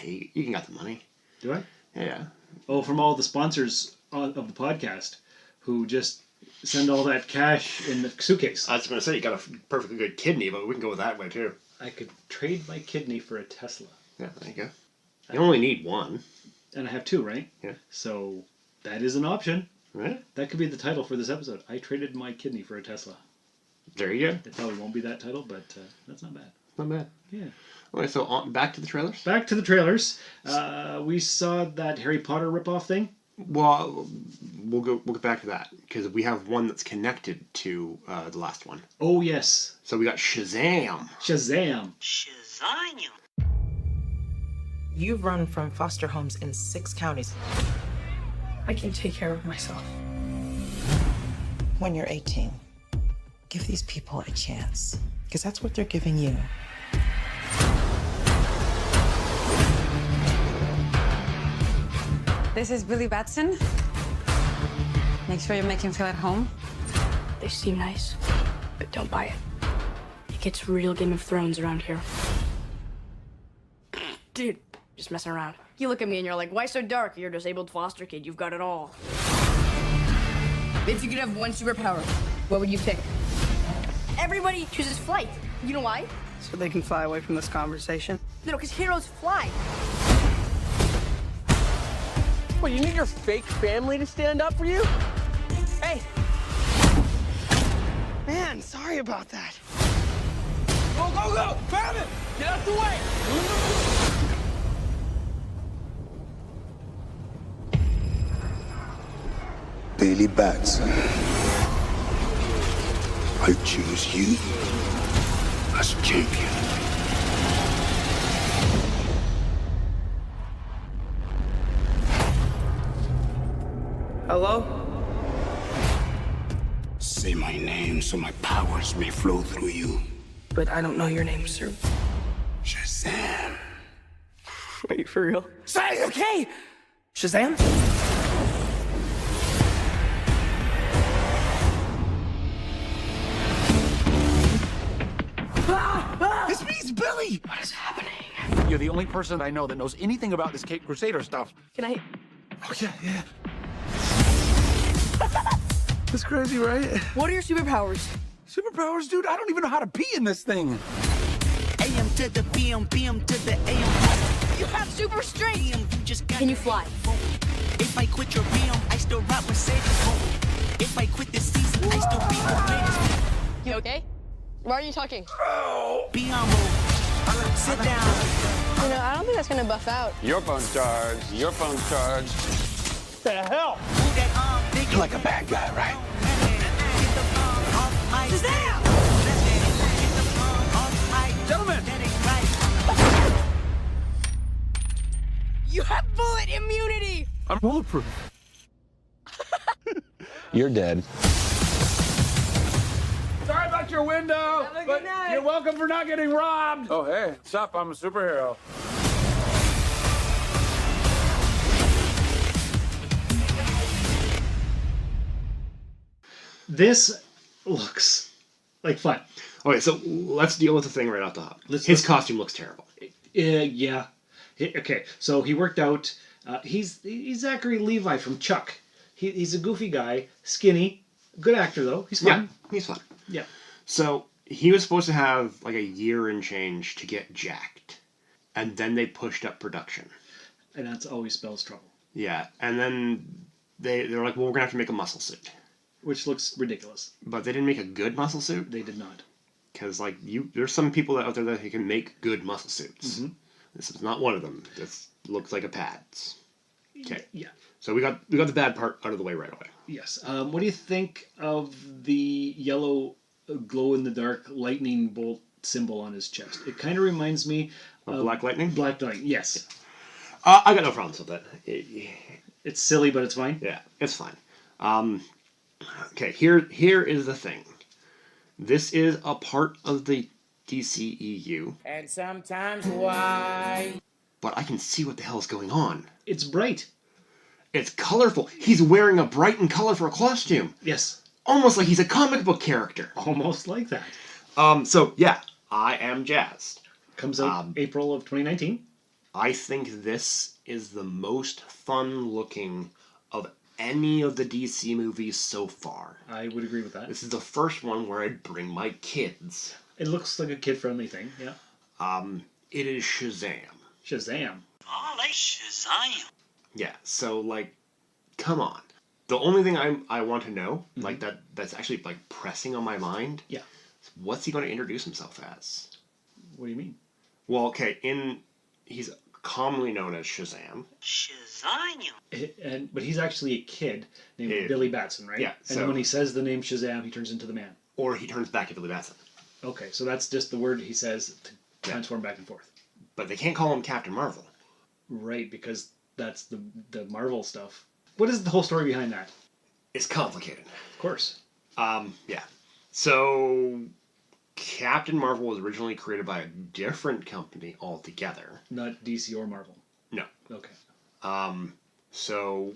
You can get the money. Do I? Yeah. Oh, from all the sponsors of the podcast who just send all that cash in the suitcase. I was going to say, you got a perfectly good kidney, but we can go that way, too. I could trade my kidney for a Tesla. Yeah, there you go. You only need one. And I have 2, right? Yeah. So that is an option. Right. That could be the title for this episode. I traded my kidney for a Tesla. There you go. It probably won't be that title, but that's not bad. Not bad. Yeah. Okay, so back to the trailers? Back to the trailers. We saw that Harry Potter ripoff thing. Well, we'll get back to that, because we have one that's connected to the last one. Oh, yes. So we got Shazam. Shazam. Shazam. You've run from foster homes in 6 counties. I can take care of myself. When you're 18, give these people a chance, because that's what they're giving you. This is Billy Batson. Make sure you make him feel at home. They seem nice, but don't buy it. It gets real Game of Thrones around here. Dude, just messing around. You look at me and you're like, why so dark? You're a disabled foster kid. You've got it all. If you could have one superpower, what would you pick? Everybody chooses flight. You know why? So they can fly away from this conversation? No, because heroes fly. Well, you need your fake family to stand up for you? Hey! Man, sorry about that. Go, go, go! Grab it! Get out the way! Billy Batson. I choose you as champion. Hello? Say my name so my powers may flow through you. But I don't know your name, sir. Shazam. Are you for real? Say, okay! Shazam? This means Billy! What is happening? You're the only person I know that knows anything about this Cape Crusader stuff. Can I... Oh, yeah. That's crazy, right? What are your superpowers? Superpowers, dude? I don't even know how to pee in this thing. AM to the PM, PM to the AM. You have super strength. Can you fly? If I quit your PM, I still rap Mercedes. If I quit this season, I still be the greatest. You okay? Why are you talking? Be on move. Sit down. You know, I don't think that's gonna buff out. Your phone's charged. Your phone's charged. The hell? You're like a bad guy, right? Shazam! Gentlemen! You have bullet immunity! I'm bulletproof. You're dead. Sorry about your window, Have a good but night. you're welcome for not getting robbed. Oh, hey, what's up? I'm a superhero. This looks like fun. Okay, so let's deal with the thing right off the hop. His costume looks terrible. Yeah. Okay, so he worked out. He's Zachary Levi from Chuck. He's a goofy guy, skinny, good actor though. He's fun. Yeah, he's fun. Yeah. So he was supposed to have like a year and change to get jacked, and then they pushed up production. And that's always spells trouble. Yeah, and then they're like, well, we're gonna have to make a muscle suit. Which looks ridiculous. But they didn't make a good muscle suit. They did not. Because like there's some people out there that can make good muscle suits. Mm-hmm. This is not one of them. This looks like a pads. Okay. Yeah. So we got the bad part out of the way right away. Yes. What do you think of the yellow glow in the dark lightning bolt symbol on his chest? It kind of reminds me of Black Lightning. Black Lightning. Yes. I got no problems with that. It's silly, but it's fine. Yeah, it's fine. Okay, here is the thing. This is a part of the DCEU. And sometimes why? But I can see what the hell is going on. It's bright. It's colorful. He's wearing a bright and colorful costume. Yes. Almost like he's a comic book character. Almost like that. So yeah, I am jazzed. Comes out April of 2019. I think this is the most fun looking of any of the DC movies so far. I would agree with that. This is the first one where I'd bring my kids. It looks like a kid-friendly thing, yeah. It is Shazam. Shazam. Oh, like Shazam. Yeah, so like, come on. The only thing I want to know, like that's actually like pressing on my mind. Yeah. Is what's he going to introduce himself as? What do you mean? Well, okay, he's commonly known as Shazam. But he's actually a kid named Billy Batson, right? Yeah. And when he says the name Shazam, he turns into the man. Or he turns back to Billy Batson. Okay, so that's just the word he says to transform back and forth. But they can't call him Captain Marvel. Right, because that's the Marvel stuff. What is the whole story behind that? It's complicated. Of course. Yeah. So Captain Marvel was originally created by a different company altogether. Not DC or Marvel. No. Okay. So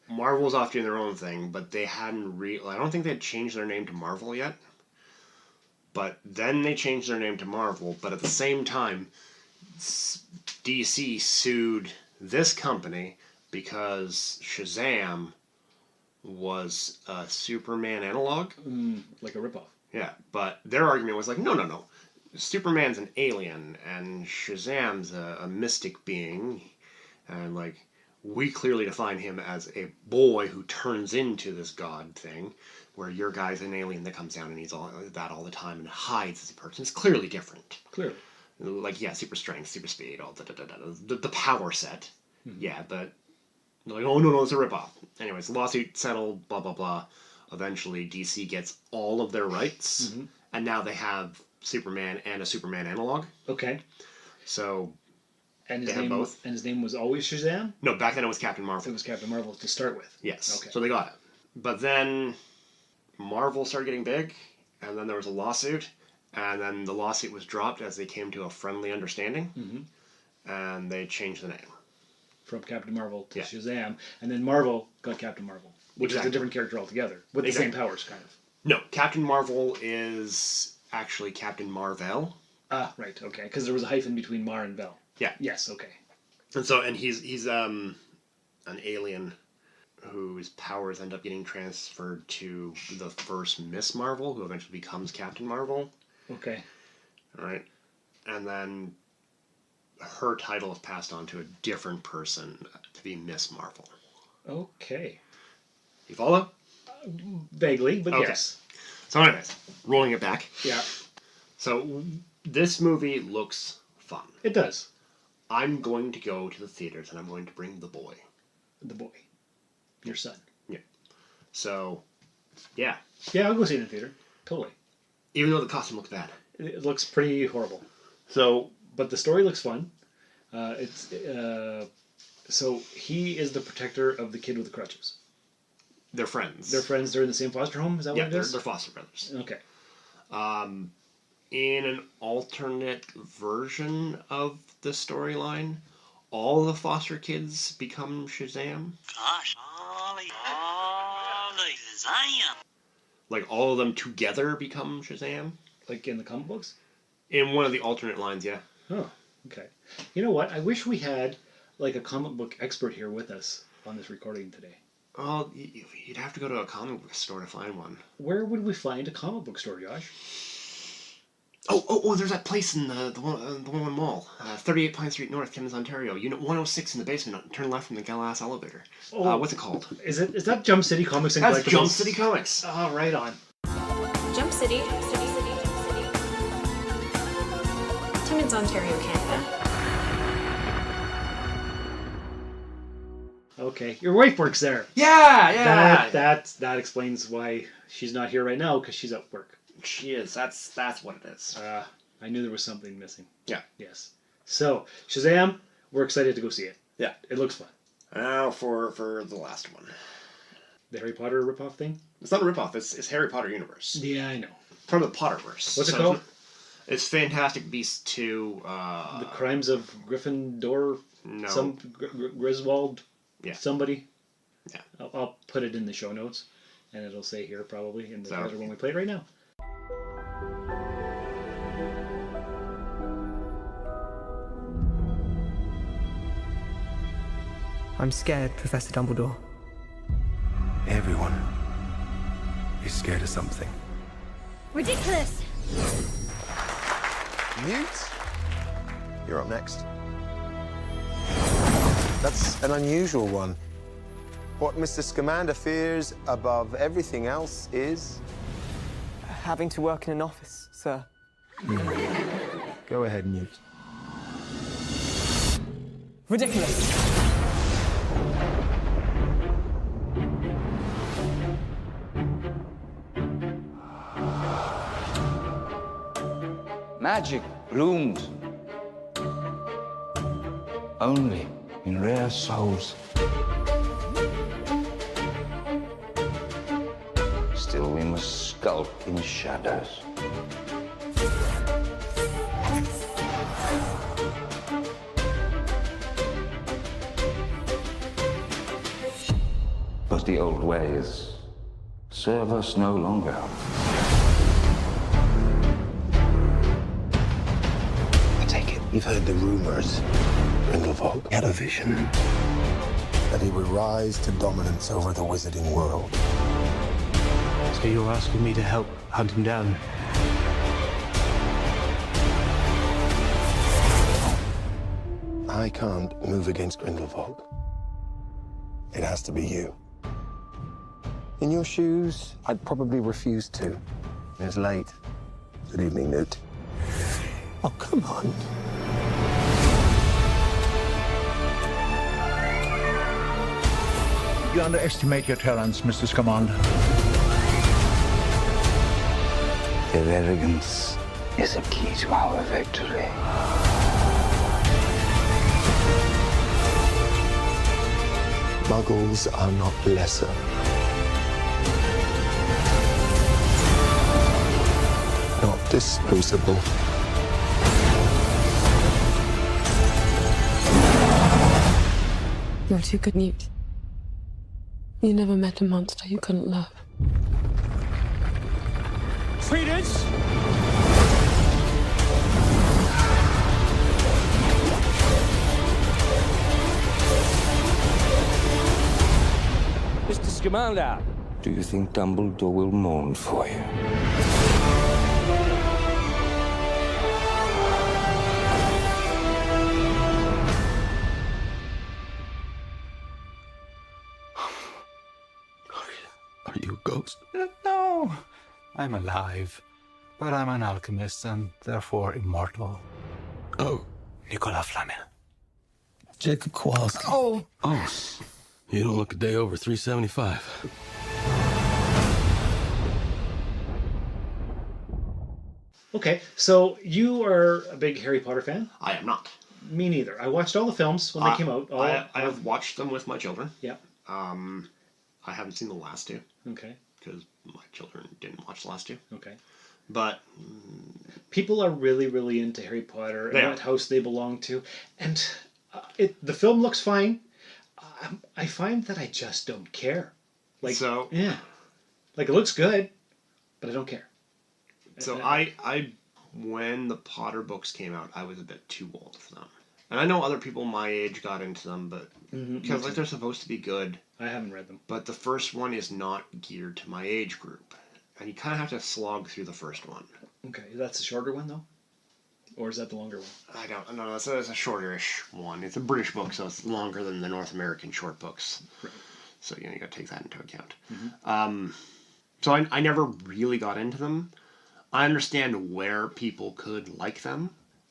Marvel was off doing their own thing, but they hadn't I don't think they'd changed their name to Marvel yet. But then they changed their name to Marvel, but at the same time, DC sued this company because Shazam was a Superman analog. Like a ripoff. Yeah, but their argument was like, no. Superman's an alien, and Shazam's a mystic being, and like, we clearly define him as a boy who turns into this god thing, where your guy's an alien that comes down and he's all that all the time and hides as a person. It's clearly different. Clearly. Like, yeah, super strength, super speed, all the power set. Mm-hmm. Yeah, but like, oh no, it's a ripoff. Anyways, the lawsuit settled, blah blah blah. Eventually, DC gets all of their rights, and now they have Superman and a Superman analog. Okay. So and they have both. And his name was always Shazam? No, back then it was Captain Marvel. It was Captain Marvel to start with. Yes. Okay. So they got it. But then Marvel started getting big, and then there was a lawsuit, and then the lawsuit was dropped as they came to a friendly understanding, and they changed the name. From Captain Marvel to Shazam, and then Marvel got Captain Marvel, which is a different character altogether, with the same powers, kind of. No, Captain Marvel is actually Captain Mar-Vel. Ah, right, okay, because there was a hyphen between Mar and Vel. Yeah. Yes, okay. And he's an alien whose powers end up getting transferred to the first Miss Marvel, who eventually becomes Captain Marvel. Okay. All right. And then her title is passed on to a different person to be Miss Marvel. Okay. You follow? Vaguely, but yes. So anyways, rolling it back. Yeah. So this movie looks fun. It does. I'm going to go to the theaters and I'm going to bring the boy. The boy. Your son. Yeah. So, yeah. Yeah, I'll go see it in the theater. Totally. Even though the costume looks bad. It looks pretty horrible. So, but the story looks fun. So he is the protector of the kid with the crutches. They're friends. They're friends. They're in the same foster home. Is that what it is? They're foster brothers. Okay. In an alternate version of the storyline, all the foster kids become Shazam. Gosh, Shazam. Like all of them together become Shazam. Like in the comic books? In one of the alternate lines, yeah. Oh, okay. You know what? I wish we had like a comic book expert here with us on this recording today. Oh, you'd have to go to a comic book store to find one. Where would we find a comic book store, Josh? Oh! There's that place in the one mall, 38 Pine Street North, Timmins, Ontario. Unit 106 in the basement. Turn left from the gal-ass elevator. Oh, what's it called? Is that Jump City Comics and That's Collectibles? Jump City Comics. Oh, right on. Jump City. Timmins, Ontario, Canada. Okay, your wife works there. Yeah. That explains why she's not here right now, because she's at work. She is. That's what it is. I knew there was something missing. Yeah. Yes. So Shazam, we're excited to go see it. Yeah. It looks fun. Now for the last one. The Harry Potter ripoff thing? It's not a ripoff. It's Harry Potter universe. Yeah, I know. From the Potterverse. What's it called? It's Fantastic Beasts 2. The Crimes of Gryffindor. No. Some Griswold. Yeah. Somebody. Yeah. I'll put it in the show notes, and it'll say here probably in the trailer when we play it right now. I'm scared, Professor Dumbledore. Everyone is scared of something. Ridiculous! Newt, you're up next. That's an unusual one. What Mr. Scamander fears above everything else is... Having to work in an office, sir. Go ahead, Newt. Ridiculous. Magic blooms only in rare souls. Still, we must skulk in shadows. But the old ways serve us no longer. I take it you've heard the rumors. Grindalwald had a vision that he would rise to dominance over the wizarding world. So you're asking me to help hunt him down? I can't move against Grindalwald. It has to be you. In your shoes, I'd probably refuse to. It's late. Good evening, Newt. Oh, come on. You underestimate your talents, Mr. Scamander. Their arrogance is a key to our victory. Muggles are not lesser. Not disposable. You're too good, Newt. You never met a monster you couldn't love. Credence! Mr. Scamander, do you think Dumbledore will mourn for you? Are you a ghost? No, I'm alive. But I'm an alchemist and therefore immortal. Oh, Nicolas Flamel. Jacob Kowalski. Oh! Oh, you don't look a day over 375. Okay, so you are a big Harry Potter fan? I am not. Me neither. I watched all the films when they came out. I have watched them with my children. Yep. I haven't seen the last two. Okay. Because my children didn't watch the last two. Okay. But people are really, really into Harry Potter and Yeah. what house they belong to, and the film looks fine. I find that I just don't care. Like, so yeah, like it looks good, but I don't care. So I when the Potter books came out, I was a bit too old for them. And I know other people my age got into them, but because like they're supposed to be good. I haven't read them. But the first one is not geared to my age group. And you kind of have to slog through the first one. Okay, that's the shorter one though? Or is that the longer one? I don't know. It's a shorter-ish one. It's a British book, so it's longer than the North American short books. Right. So you got to take that into account. Mm-hmm. So I never really got into them. I understand where people could like them.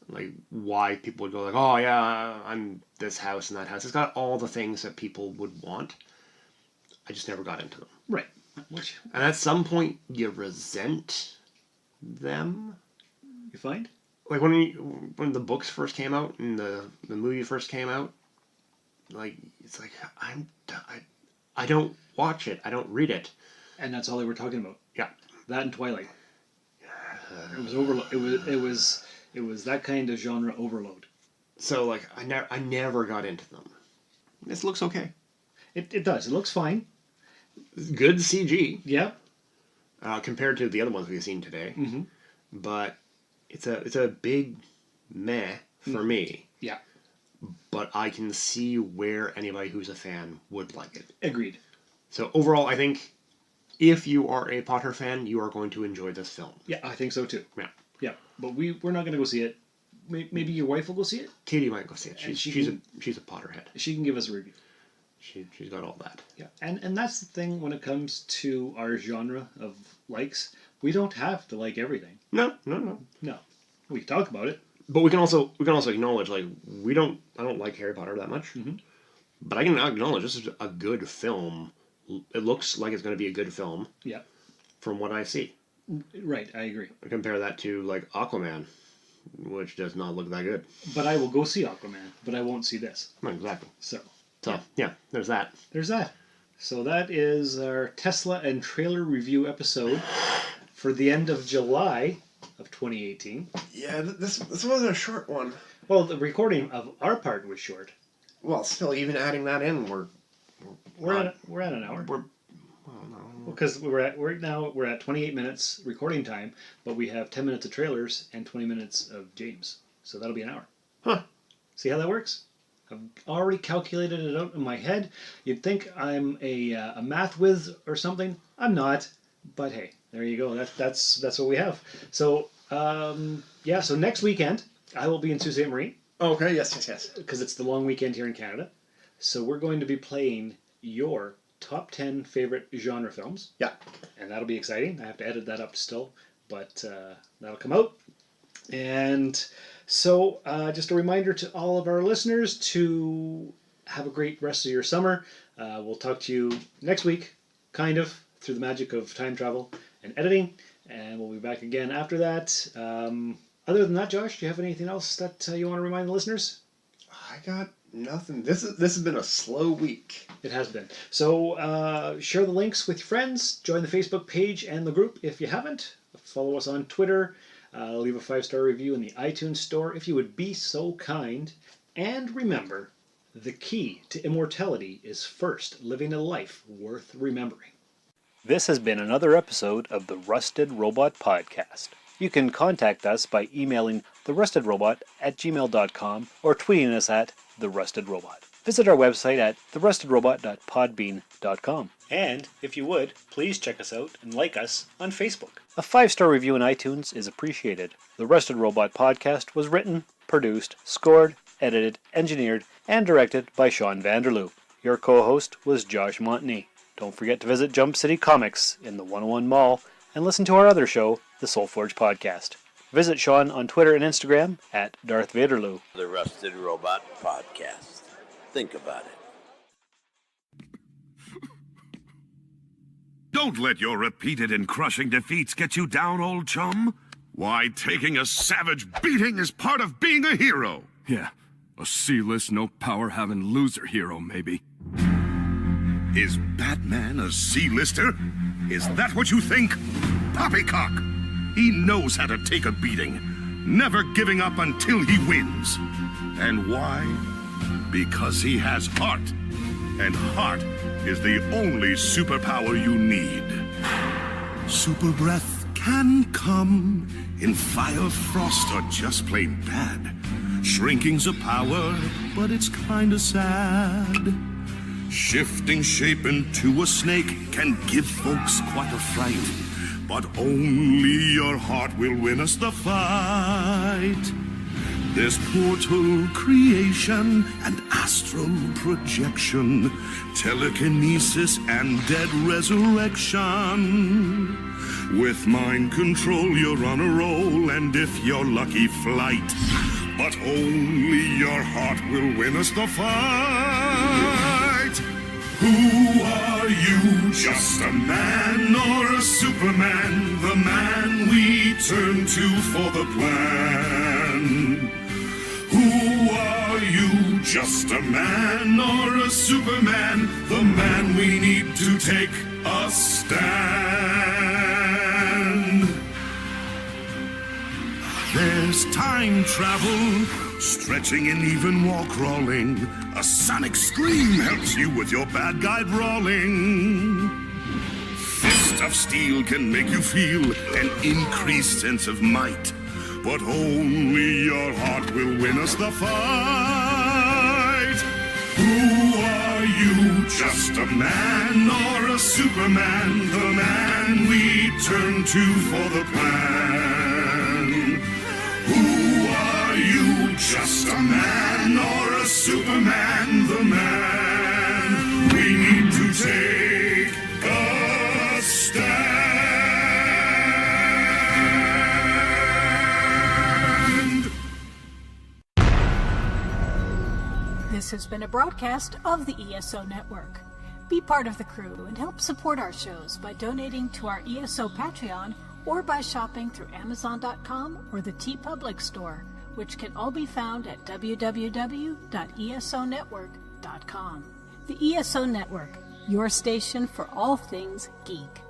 Like why people would go like, oh yeah, I'm this house and that house. It's got all the things that people would want. I just never got into them. Right. And at some point, you resent them. You find? Like when the books first came out and the movie first came out, like it's like I don't watch it. I don't read it. And that's all they were talking about. Yeah. That and Twilight. It was overload. It was that kind of genre overload. So like I never got into them. This looks okay. It does. It looks fine. Good CG. Yeah. Compared to the other ones we've seen today. Mm-hmm. But it's a big meh for me. Yeah. But I can see where anybody who's a fan would like it. Agreed. So overall, I think if you are a Potter fan, you are going to enjoy this film. Yeah, I think so too. Yeah. Yeah, but we're not going to go see it. Maybe your wife will go see it. Katie might go see it. She's a Potterhead. She can give us a review. She's got all that. Yeah, and that's the thing when it comes to our genre of likes. We don't have to like everything. No. We can talk about it, but we can also acknowledge like I don't like Harry Potter that much, but I can acknowledge this is a good film. It looks like it's going to be a good film. Yeah. From what I see. Right, I agree. Compare that to like Aquaman, which does not look that good. But I will go see Aquaman, but I won't see this. Exactly. So yeah, there's that. There's that. So that is our Tesla and trailer review episode for the end of July of 2018. Yeah, this wasn't a short one. Well, the recording of our part was short. Well, still, even adding that in, we're at an hour. Because we're at 28 minutes recording time, but we have 10 minutes of trailers and 20 minutes of James, so that'll be an hour. Huh? See how that works? I've already calculated it out in my head. You'd think I'm a math whiz or something. I'm not, but hey, there you go. That's what we have. So so next weekend I will be in Sault Ste. Marie. Okay. Yes. Because it's the long weekend here in Canada, so we're going to be playing your top 10 favorite genre films. Yeah. And that'll be exciting. I have to edit that up still, but that'll come out. And so just a reminder to all of our listeners to have a great rest of your summer. We'll talk to you next week, kind of, through the magic of time travel and editing. And we'll be back again after that. Other than that, Josh, do you have anything else that you want to remind the listeners? I got nothing. This has been a slow week. It has been. So share the links with your friends. Join the Facebook page and the group if you haven't. Follow us on Twitter. Leave a 5-star review in the iTunes store if you would be so kind. And remember, the key to immortality is first living a life worth remembering. This has been another episode of the Rusted Robot Podcast. You can contact us by emailing therustedrobot@gmail.com or tweeting us at therustedrobot. Visit our website at therustedrobot.podbean.com. And, if you would, please check us out and like us on Facebook. A 5-star review in iTunes is appreciated. The Rusted Robot Podcast was written, produced, scored, edited, engineered, and directed by Sean Vanderloo. Your co-host was Josh Montney. Don't forget to visit Jump City Comics in the 101 Mall and listen to our other show, the Soulforge Podcast. Visit Sean on Twitter and Instagram at Darth Vaderloo. The Rusted Robot Podcast. Think about it. Don't let your repeated and crushing defeats get you down, old chum. Why, taking a savage beating is part of being a hero. Yeah, a C-list, no-power-having loser hero, maybe. Is Batman a C-lister? Is that what you think? Poppycock! He knows how to take a beating, never giving up until he wins. And why? Because he has heart. And heart is the only superpower you need. Super breath can come in fire, frost, or just plain bad. Shrinking's a power, but it's kinda sad. Shifting shape into a snake can give folks quite a fright. But only your heart will win us the fight. There's portal creation and astral projection, telekinesis and dead resurrection. With mind control, you're on a roll, and if you're lucky, flight. But only your heart will win us the fight. Who are you? Just a man or a Superman? The man we turn to for the plan. Who are you? Just a man or a Superman? The man we need to take a stand. There's time travel, stretching and even wall crawling. A sonic scream helps you with your bad guy brawling. Fist of steel can make you feel an increased sense of might. But only your heart will win us the fight. Who are you? Just a man or a Superman? The man we turn to for the plan. Who are you? Just a man or a Superman? The man Take a stand! This has been a broadcast of the ESO Network. Be part of the crew and help support our shows by donating to our ESO Patreon or by shopping through Amazon.com or the TeePublic store, which can all be found at www.esonetwork.com. The ESO Network, your station for all things geek.